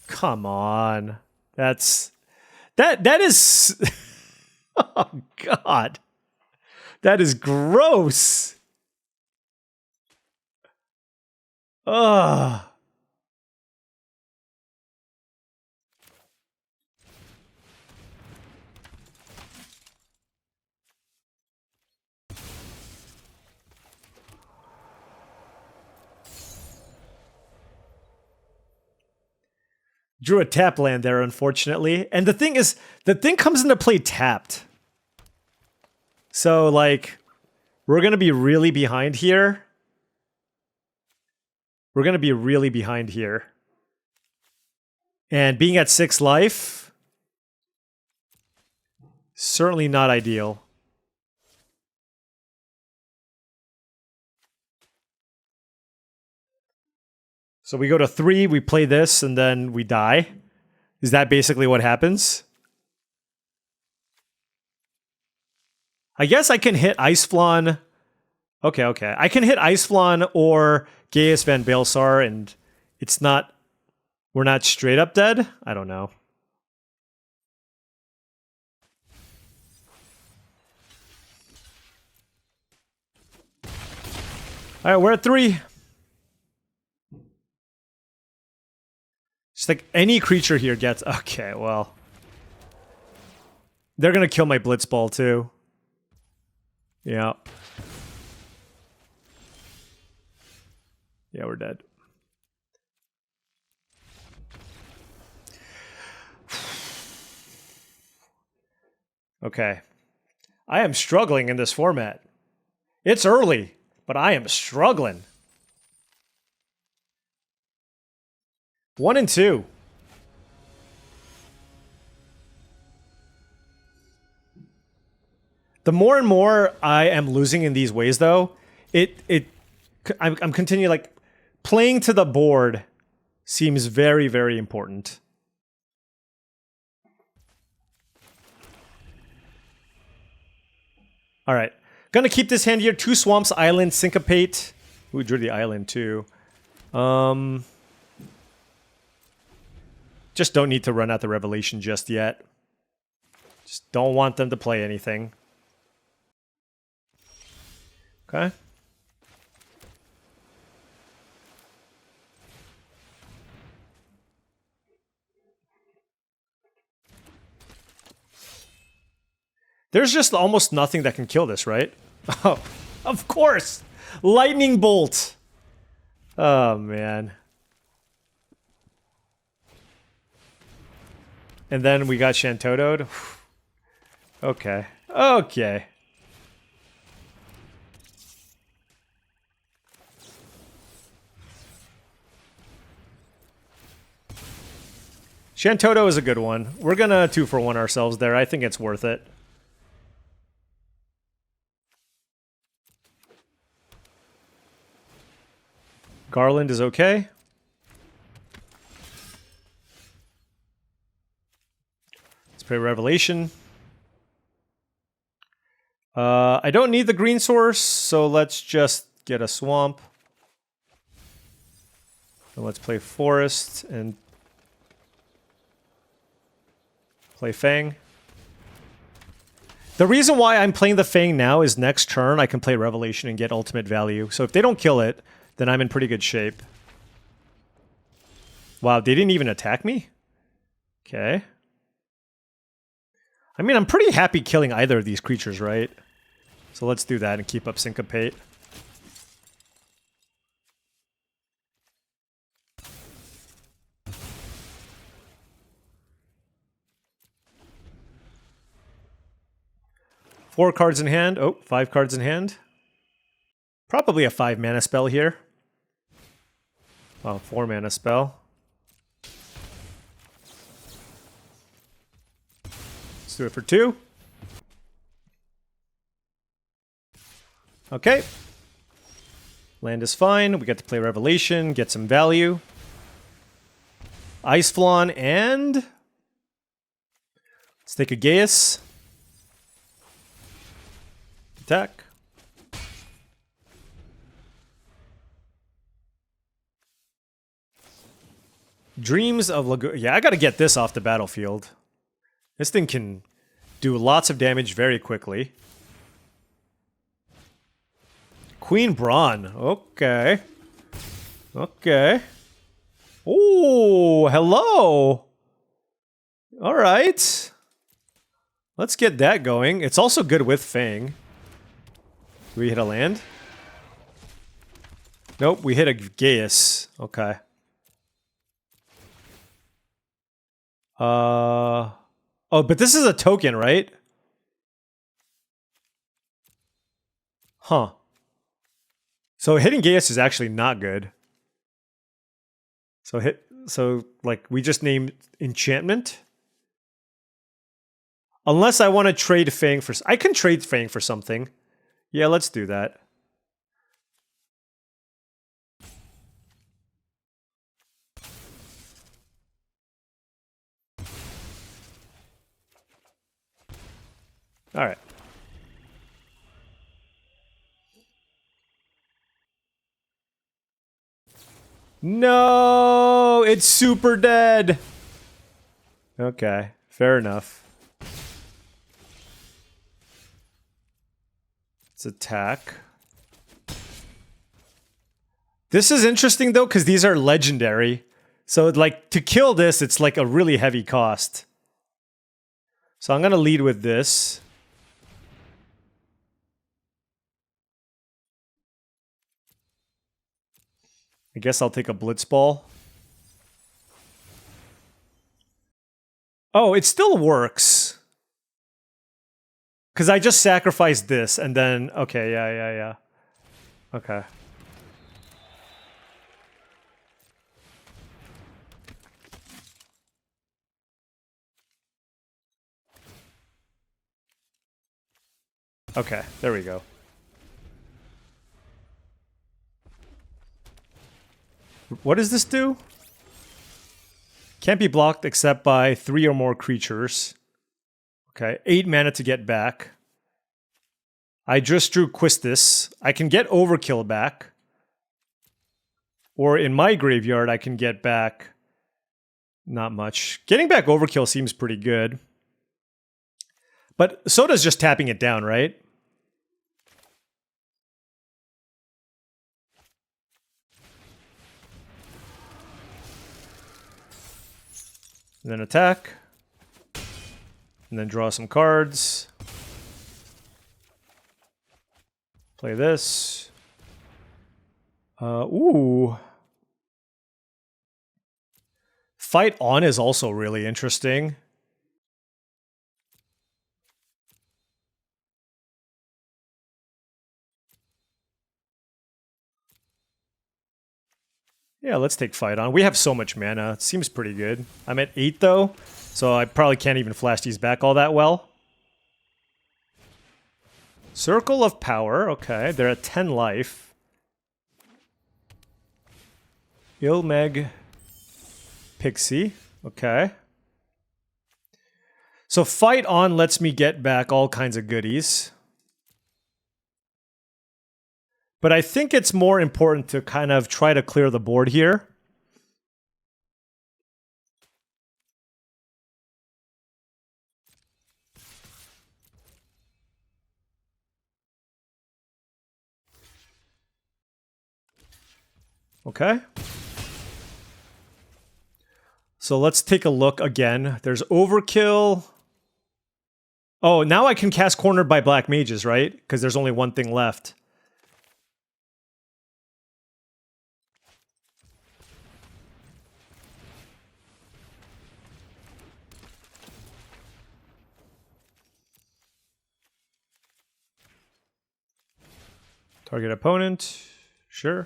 A: Come on. That is oh god. That is gross. Ugh. Drew a tap land there, unfortunately. And the thing is, the thing comes into play tapped. So, like, we're going to be really behind here. We're going to be really behind here. And being at 6 life, certainly not ideal. So we go to 3, we play this, and then we die. Is that basically what happens? I guess I can hit Ice Flawn. Okay. I can hit Ice Flawn or Gaius Van Baelsar, and it's not... We're not straight up dead? I don't know. Alright, we're at 3. It's like any creature here gets... Okay, well. They're going to kill my Blitzball too. Yeah. Yeah, we're dead. Okay. I am struggling in this format. It's early, but I am struggling. 1 and 2. The more and more I am losing in these ways, though, I'm continuing, like, playing to the board seems very, very important. All right. Gonna keep this hand here. 2 Swamps, Island, Syncopate. We drew the island, too. Just don't need to run out the Revelation just yet. Just don't want them to play anything. Okay. There's just almost nothing that can kill this, right? Oh, of course! Lightning Bolt! Oh, man. And then we got Shantoto'd. Okay. Okay. Shantoto is a good one. We're gonna 2-for-1 ourselves there. I think it's worth it. Garland is okay. Let's play Revelation. I don't need the green source, so let's just get a swamp. And let's play Forest and play Fang. The reason why I'm playing the Fang now is next turn I can play Revelation and get ultimate value. So if they don't kill it, then I'm in pretty good shape. Wow, they didn't even attack me? Okay. I mean, I'm pretty happy killing either of these creatures, right? So let's do that and keep up Syncopate. Four cards in hand. Oh, 5 cards in hand. Probably a 5-mana spell here. Oh, 4-mana spell. Let's do it for 2. Okay. Land is fine. We get to play Revelation, get some value. Ice Flawn and... Let's take a Gaius. Attack. Dreams of Lagoon. Yeah, I gotta get this off the battlefield. This thing can do lots of damage very quickly. Queen Brawn. Okay. Okay. Oh, hello. All right. Let's get that going. It's also good with Fang. Do we hit a land? Nope, we hit a Gaius. Okay. Oh, but this is a token, right? Huh. So hitting Gaius is actually not good. So like we just named enchantment. Unless I want to trade Fang for... I can trade Fang for something. Yeah, let's do that. All right. No, it's super dead. Okay, fair enough. Let's attack. This is interesting though, because these are legendary. So like to kill this, it's like a really heavy cost. So I'm going to lead with this. I guess I'll take a Blitzball. Oh, it still works. Because I just sacrificed this and then... Okay, yeah. Okay. Okay, there we go. What does this do? Can't be blocked except by 3 or more creatures. Okay, 8 mana to get back. I just drew Quistis. I can get Overkill back. Or in my graveyard, I can get back... Not much. Getting back Overkill seems pretty good. But so does just tapping it down, right? And then attack. And then draw some cards. Play this. Ooh. Fight On is also really interesting. Yeah, let's take Fight On. We have so much mana. It seems pretty good. I'm at 8 though, so I probably can't even flash these back all that well. Circle of Power. Okay, they're at 10 life. Ilmeg Pixie. Okay. So Fight On lets me get back all kinds of goodies. But I think it's more important to kind of try to clear the board here. Okay. So let's take a look again. There's Overkill. Oh, now I can cast Cornered by Black Mages, right? Because there's only one thing left. Target opponent. Sure.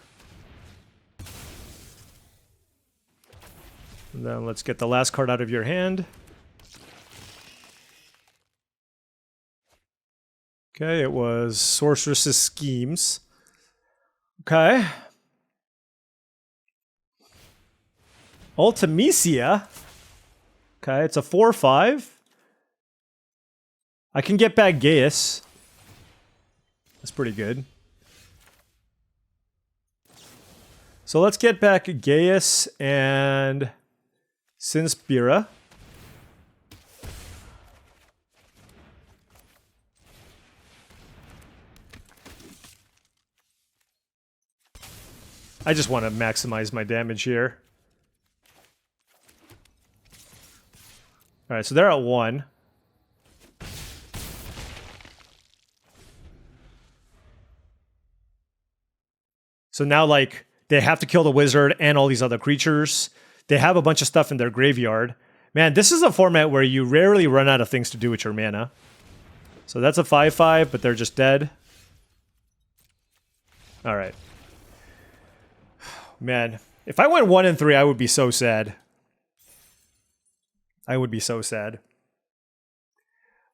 A: And then let's get the last card out of your hand. Okay, it was Sorceress's Schemes. Okay. Ultimecia. Okay, it's a 4/5. I can get back Gaius. That's pretty good. So let's get back Gaius and Sinspira. I just want to maximize my damage here. Alright, so they're at 1. So now, like, they have to kill the wizard and all these other creatures. They have a bunch of stuff in their graveyard. Man, this is a format where you rarely run out of things to do with your mana. So that's a 5/5, but they're just dead. Alright. Man, if I went 1 and 3, I would be so sad. I would be so sad.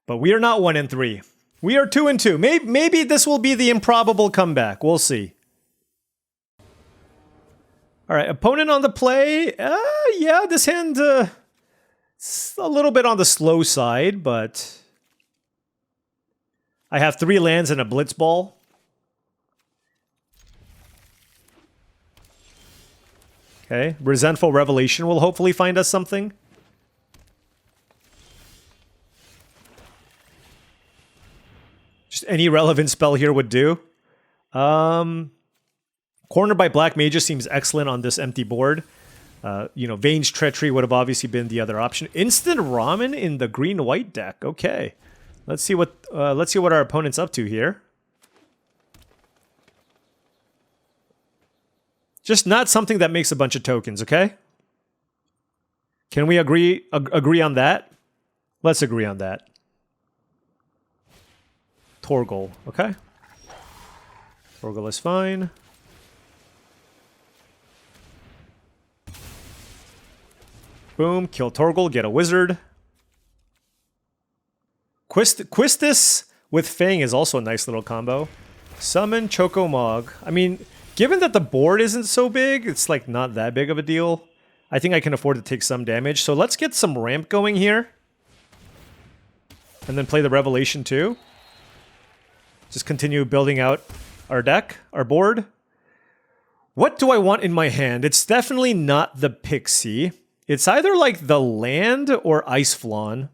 A: But we are not 1 and 3. We are 2 and 2. Maybe this will be the improbable comeback. We'll see. Alright, opponent on the play. Yeah, this hand it's a little bit on the slow side, but I have 3 lands and a Blitzball. Okay, Resentful Revelation will hopefully find us something. Just any relevant spell here would do. Cornered by Black Mages seems excellent on this empty board. You know, Vane's Treachery would have obviously been the other option. Instant Ramen in the green-white deck. Okay. Let's see what our opponent's up to here. Just not something that makes a bunch of tokens, okay? Can we agree on that? Let's agree on that. Torgal, okay? Torgal is fine. Boom, kill Torgal, get a wizard. Quistis with Fang is also a nice little combo. Summon Chocomog. I mean, given that the board isn't so big, it's like not that big of a deal. I think I can afford to take some damage. So let's get some ramp going here. And then play the Revelation too. Just continue building out our deck, our board. What do I want in my hand? It's definitely not the Pixie. It's either like the land or Ice Flawn.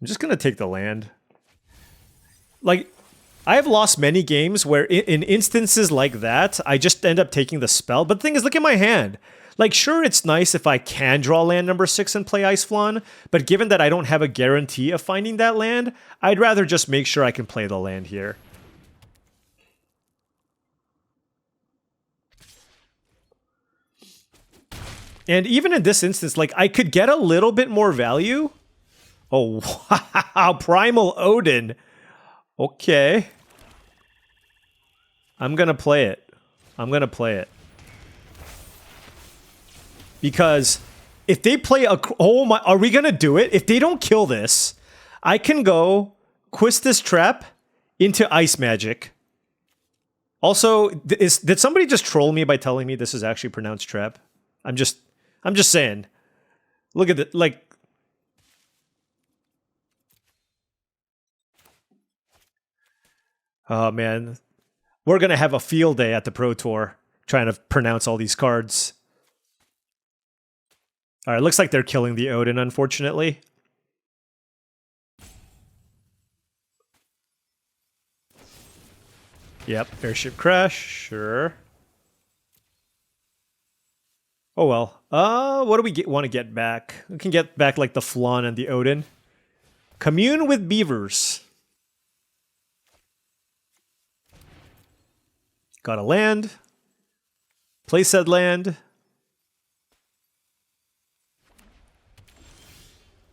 A: I'm just going to take the land. Like, I have lost many games where in instances like that, I just end up taking the spell. But the thing is, look at my hand. Like, sure, it's nice if I can draw land number 6 and play Ice Flawn, but given that I don't have a guarantee of finding that land, I'd rather just make sure I can play the land here. And even in this instance, like, I could get a little bit more value. Oh, wow, Primal Odin. Okay. I'm gonna play it. I'm gonna play it. Because if they play a... Oh my... Are we gonna do it? If they don't kill this, I can go Quistis Trap into Ice Magic. Also, did somebody just troll me by telling me this is actually pronounced Trap? I'm just saying. Look at it, like... Oh, man. We're gonna have a field day at the Pro Tour trying to pronounce all these cards. Alright, looks like they're killing the Odin, unfortunately. Yep, Airship Crash, sure. Oh well. What do we want to get back? We can get back like the Flan and the Odin. Commune with Beavers. Got a land. Play said land.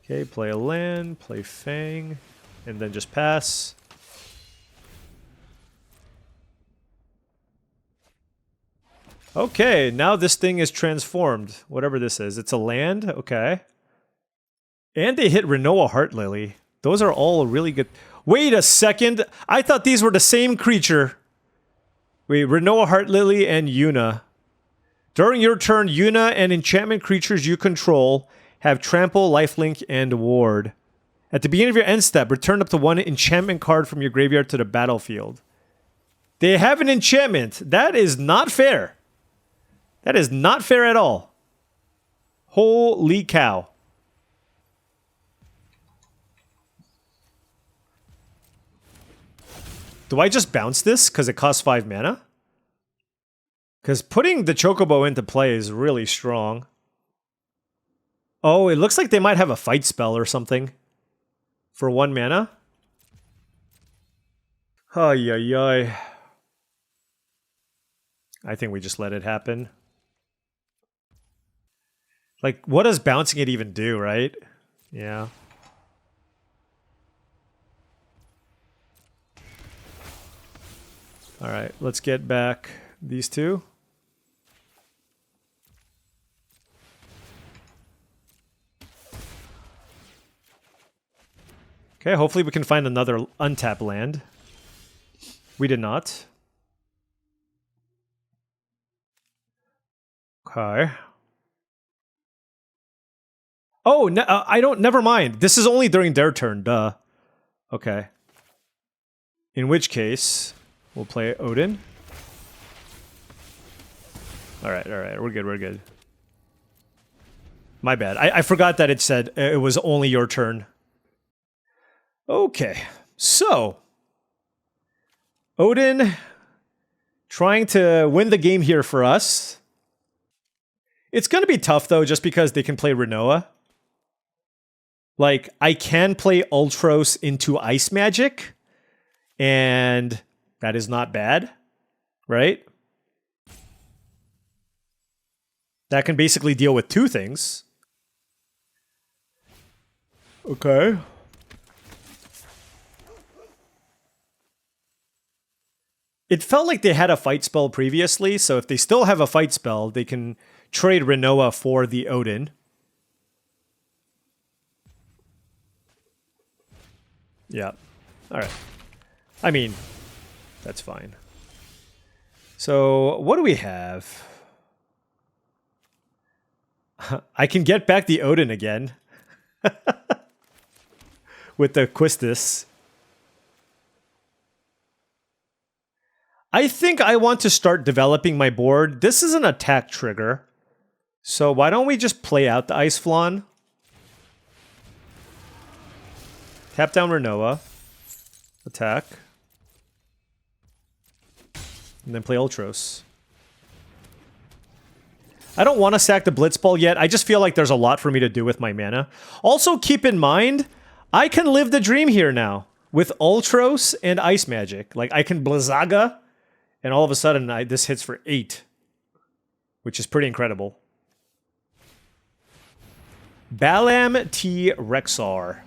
A: Okay, play a land, play Fang, and then just pass. Okay, now this thing is transformed. Whatever this is. It's a land? Okay. And they hit Renoa Heart Lily. Those are all really good. Wait a second! I thought these were the same creature. Wait, Renoa Heart Lily and Yuna. During your turn, Yuna and enchantment creatures you control have Trample, Lifelink, and Ward. At the beginning of your end step, return up to one enchantment card from your graveyard to the battlefield. They have an enchantment. That is not fair. That is not fair at all. Holy cow. Do I just bounce this because it costs 5 mana? Because putting the Chocobo into play is really strong. Oh, it looks like they might have a fight spell or something. For 1 mana. Ay, ay, ay. I think we just let it happen. Like, what does bouncing it even do, right? Yeah. Alright, let's get back these two. Okay, hopefully we can find another untap land. We did not. Okay. Oh, no, I don't... Never mind. This is only during their turn, duh. Okay. In which case, we'll play Odin. Alright, we're good, we're good. My bad. I forgot that it said it was only your turn. Okay, so... Odin trying to win the game here for us. It's going to be tough, though, just because they can play Renoa. Like, I can play Ultros into Ice Magic, and that is not bad, right? That can basically deal with two things. Okay. It felt like they had a fight spell previously, so if they still have a fight spell, they can trade Renoa for the Odin. Yeah. Alright. I mean, that's fine. So, what do we have? I can get back the Odin again. With the Quistis. I think I want to start developing my board. This is an attack trigger. So why don't we just play out the Ice Flawn? Tap down Renoa. Attack. And then play Ultros. I don't want to sack the Blitzball yet. I just feel like there's a lot for me to do with my mana. Also, keep in mind, I can live the dream here now. With Ultros and Ice Magic. Like, I can Blizzaga, and all of a sudden, this hits for 8. Which is pretty incredible. Balam T. Rexar.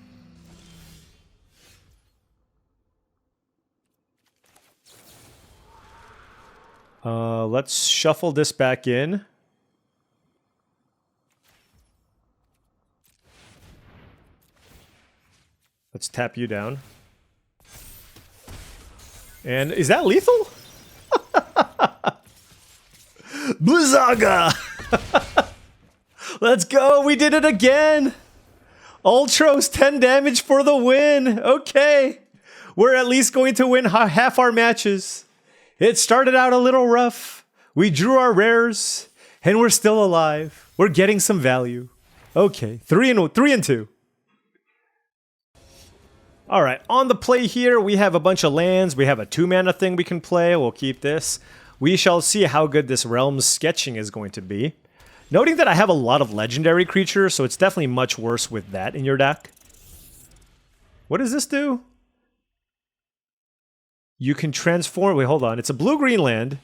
A: Let's shuffle this back in. Let's tap you down. And is that lethal? Blizzaga! Let's go! We did it again! Ultros 10 damage for the win! Okay! We're at least going to win half our matches. It started out a little rough. We drew our rares, and we're still alive. We're getting some value. Okay, 3 and 2. Alright, on the play here, we have a bunch of lands. We have a 2-mana thing we can play. We'll keep this. We shall see how good this Realms sketching is going to be. Noting that I have a lot of legendary creatures, so it's definitely much worse with that in your deck. What does this do? You can transform... Wait, hold on. It's a blue-green land.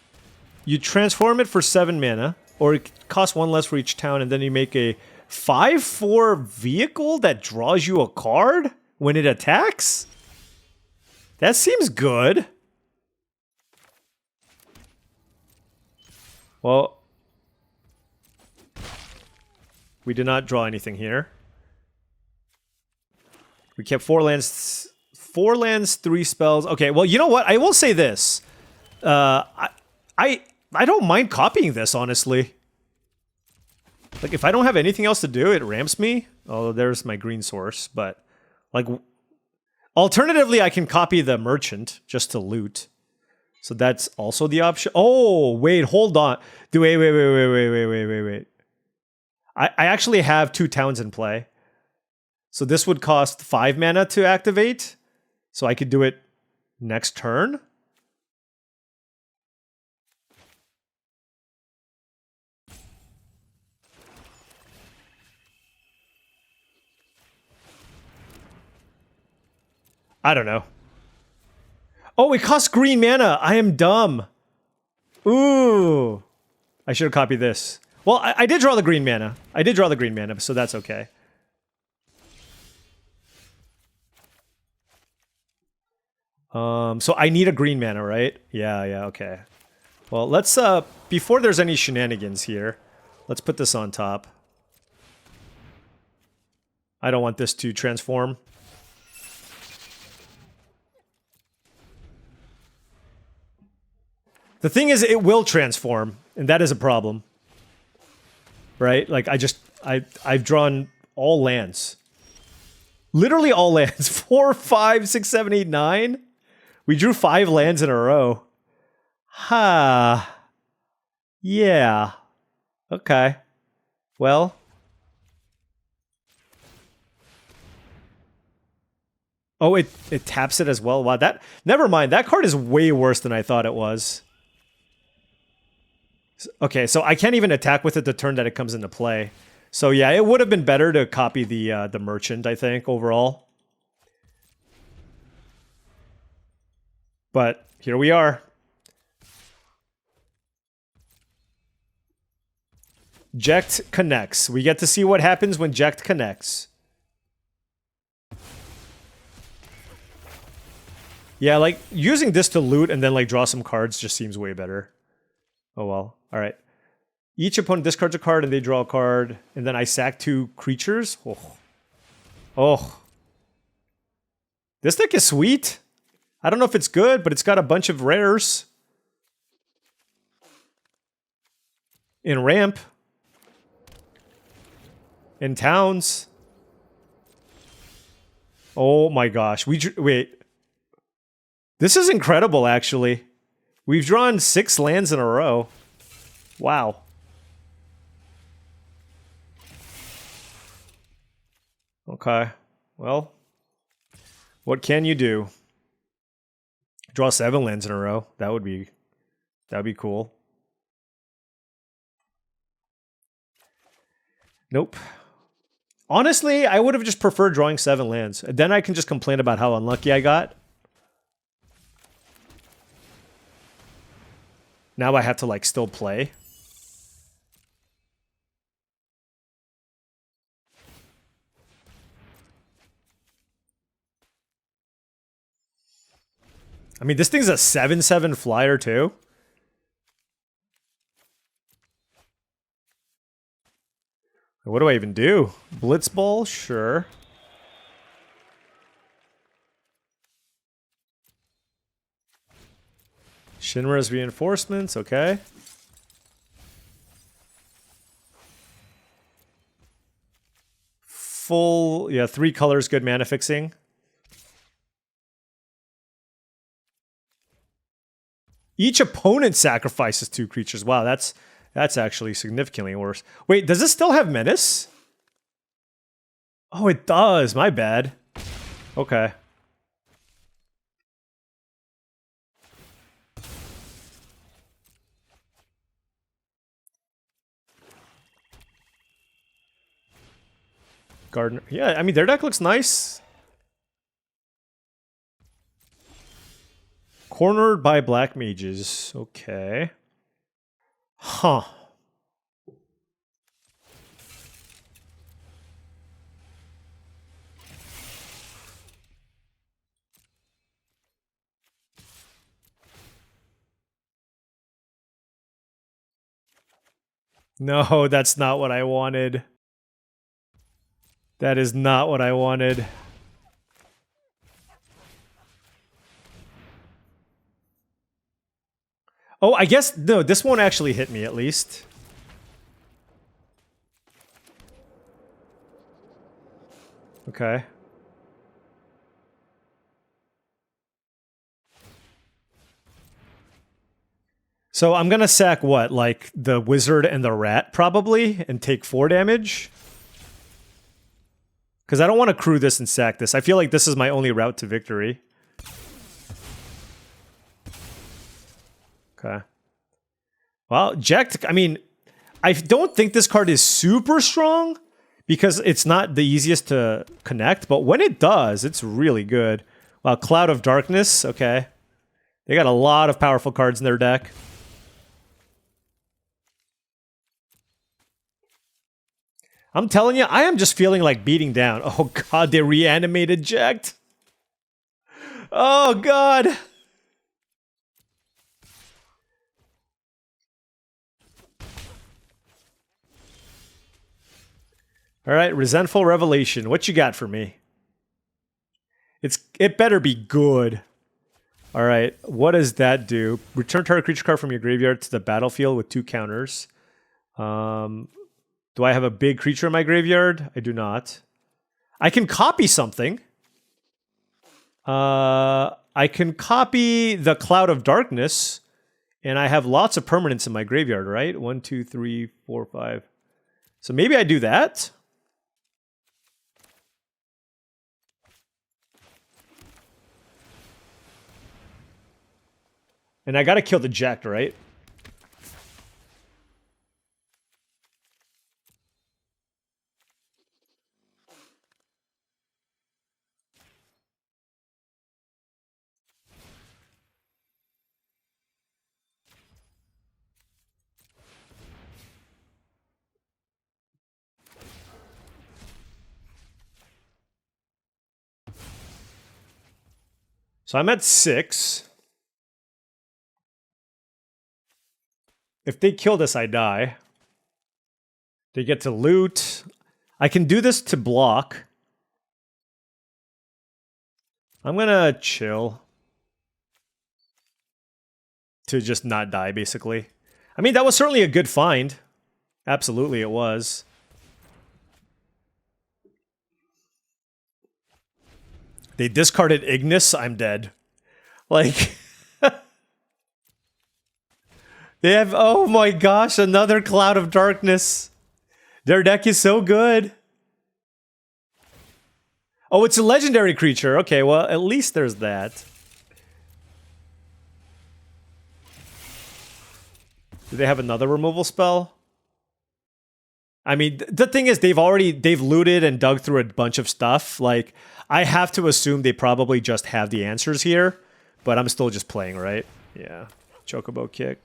A: You transform it for 7 mana, or it costs 1 less for each town, and then you make a 5/4 vehicle that draws you a card when it attacks? That seems good. Well, we did not draw anything here. We kept 4 lands, 3 spells. Okay, well, you know what? I will say this. I don't mind copying this, honestly. Like, if I don't have anything else to do, it ramps me. Oh, there's my green source, but... Like, alternatively, I can copy the merchant just to loot. So that's also the option. Oh, wait, hold on. Wait. I actually have 2 towns in play. So this would cost 5 mana to activate. So I could do it next turn. I don't know. Oh, it costs green mana. I am dumb. Ooh. I should have copied this. Well, I did draw the green mana. So that's okay. So I need a green mana, right? Yeah, okay. Well, let's, before there's any shenanigans here, let's put this on top. I don't want this to transform. The thing is, it will transform, and that is a problem. Right? Like, I've drawn all lands. Literally all lands. 4, 5, 6, 7, 8, 9. We drew 5 lands in a row. Ha. Yeah. Okay. Well. Oh, it taps it as well. Wow, that... Never mind. That card is way worse than I thought it was. Okay, so I can't even attack with it the turn that it comes into play. So yeah, it would have been better to copy the merchant, I think, overall. But here we are. Jekt connects. We get to see what happens when Jekt connects. Yeah, like, using this to loot and then, like, draw some cards just seems way better. Oh, well. All right. Each opponent discards a card and they draw a card. And then I sack 2 creatures. Oh. Oh. This deck is sweet. I don't know if it's good, but it's got a bunch of rares. In ramp. In towns. Oh my gosh. Wait. This is incredible, actually. We've drawn 6 lands in a row. Wow. Okay. Well, what can you do? Draw 7 lands in a row. That'd be cool. Nope. Honestly, I would have just preferred drawing 7 lands. Then I can just complain about how unlucky I got. Now I have to, like, still play. I mean, this thing's a 7/7 flyer, too. What do I even do? Blitzball? Sure. Shinra's reinforcements, okay. Full, yeah, 3 colors, good mana fixing. Each opponent sacrifices 2 creatures. Wow, that's actually significantly worse. Wait, does this still have menace? Oh, it does. My bad. Okay. Gardener. Yeah, I mean, their deck looks nice. Cornered by black mages. Okay. Huh. No, that's not what I wanted. That is not what I wanted. Oh, I guess, no, this won't actually hit me, at least. Okay. So I'm gonna sack what? Like, the wizard and the rat, probably, and take 4 damage? Because I don't want to crew this and sack this. I feel like this is my only route to victory. Okay. Well, Jekt, I mean, I don't think this card is super strong because it's not the easiest to connect, but when it does, it's really good. Wow, Cloud of Darkness, okay. They got a lot of powerful cards in their deck. I'm telling you, I am just feeling like beating down. Oh god, they reanimated Jekt. Oh god. All right, Resentful Revelation. What you got for me? It better be good. All right, what does that do? Return target creature card from your graveyard to the battlefield with 2 counters. Do I have a big creature in my graveyard? I do not. I can copy something. I can copy the Cloud of Darkness, and I have lots of permanents in my graveyard, right? 1, 2, 3, 4, 5. So maybe I do that. And I gotta kill the Jekt, right? So I'm at 6. If they kill this, I die. They get to loot. I can do this to block. I'm gonna chill. To just not die, basically. I mean, that was certainly a good find. Absolutely, it was. They discarded Ignis, I'm dead. Like... They have, oh my gosh, another Cloud of Darkness. Their deck is so good. Oh, it's a legendary creature. Okay, well, at least there's that. Do they have another removal spell? I mean, the thing is, they've looted and dug through a bunch of stuff. Like, I have to assume they probably just have the answers here, but I'm still just playing, right? Yeah. Chocobo kick.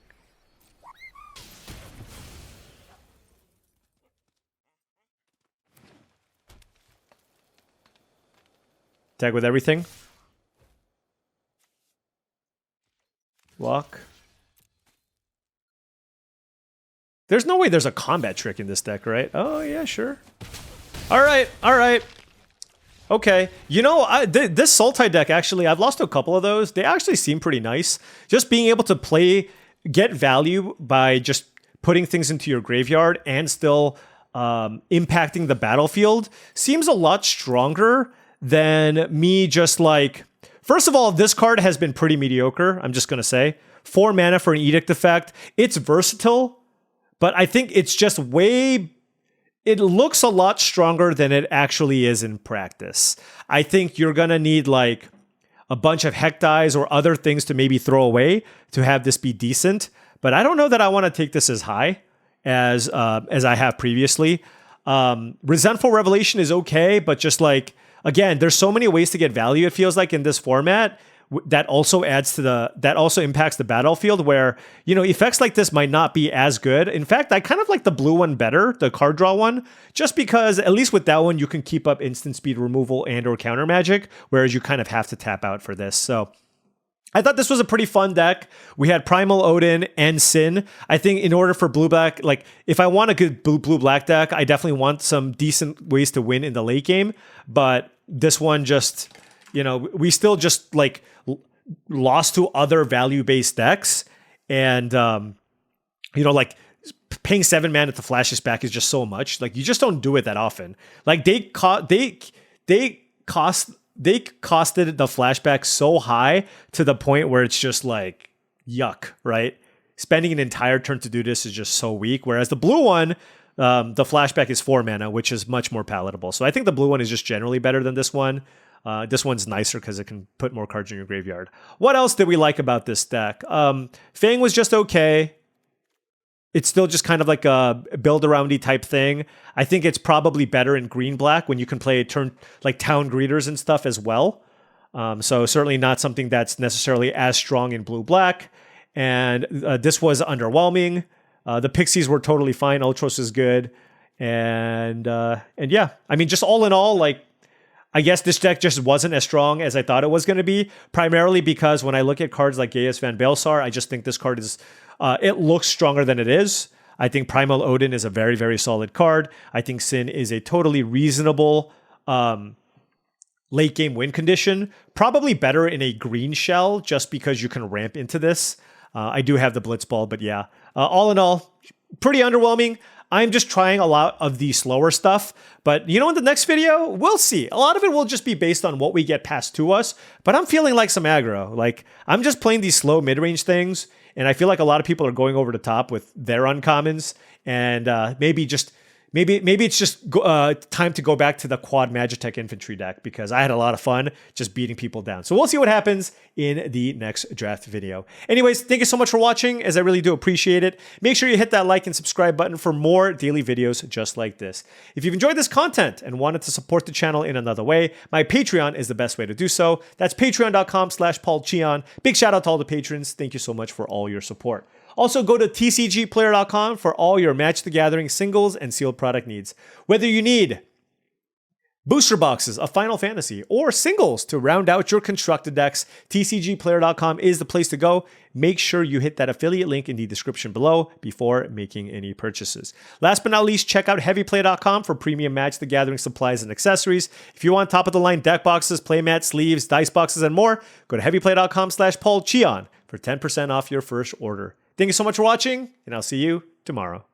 A: Tag with everything. Lock. There's no way there's a combat trick in this deck, right? Oh, yeah, sure. All right, all right. Okay. You know, this Sultai deck, actually, I've lost a couple of those. They actually seem pretty nice. Just being able to get value by just putting things into your graveyard and still impacting the battlefield seems a lot stronger than me just like... First of all, this card has been pretty mediocre, I'm just going to say. 4 mana for an Edict effect. It's versatile, but I think it's just way... It looks a lot stronger than it actually is in practice. I think you're going to need like a bunch of Heck Dies or other things to maybe throw away to have this be decent, but I don't know that I want to take this as high as I have previously. Resentful Revelation is okay, but just like... Again, there's so many ways to get value, it feels like, in this format that also impacts the battlefield where, you know, effects like this might not be as good. In fact, I kind of like the blue one better, the card draw one, just because at least with that one, you can keep up instant speed removal and or counter magic, whereas you kind of have to tap out for this. So I thought this was a pretty fun deck. We had Primal Odin and Sin. I think in order for blue-black, like, if I want a good blue-black deck, I definitely want some decent ways to win in the late game. But this one just, you know, we still just, like, lost to other value-based decks. And, you know, like, paying 7 mana to flash this back is just so much. Like, you just don't do it that often. Like, they costed the flashback so high to the point where it's just like, yuck, right? Spending an entire turn to do this is just so weak. Whereas the blue one, the flashback is 4 mana, which is much more palatable. So I think the blue one is just generally better than this one. This one's nicer because it can put more cards in your graveyard. What else did we like about this deck? Fang was just okay. It's still just kind of like a build-around-y type thing. I think it's probably better in green-black when you can play turn like town greeters and stuff as well. So certainly not something that's necessarily as strong in blue-black. And this was underwhelming. The Pixies were totally fine. Ultros is good. And yeah, I mean, just all in all, like, I guess this deck just wasn't as strong as I thought it was going to be, primarily because when I look at cards like Gaius Van Baelsar, I just think this card is... it looks stronger than it is. I think Primal Odin is a very, very solid card. I think Sin is a totally reasonable late game win condition. Probably better in a green shell just because you can ramp into this. I do have the Blitzball, but yeah. All in all, pretty underwhelming. I'm just trying a lot of the slower stuff. But, you know, in the next video, we'll see. A lot of it will just be based on what we get passed to us. But I'm feeling like some aggro. Like, I'm just playing these slow mid-range things. And I feel like a lot of people are going over the top with their uncommons. And maybe it's just time to go back to the quad Magitech infantry deck because I had a lot of fun just beating people down. So we'll see what happens in the next draft video. Anyways, thank you so much for watching, as I really do appreciate it. Make sure you hit that like and subscribe button for more daily videos just like this. If you've enjoyed this content and wanted to support the channel in another way, my Patreon is the best way to do so. That's patreon.com/paulcheon. Big shout out to all the patrons. Thank you so much for all your support. Also, go to TCGplayer.com for all your Match the Gathering singles and sealed product needs. Whether you need booster boxes of Final Fantasy, or singles to round out your constructed decks, TCGplayer.com is the place to go. Make sure you hit that affiliate link in the description below before making any purchases. Last but not least, check out heavyplay.com for premium Magic the Gathering supplies and accessories. If you want top-of-the-line deck boxes, playmats, sleeves, dice boxes, and more, go to heavyplay.com/paulcheon for 10% off your first order. Thank you so much for watching, and I'll see you tomorrow.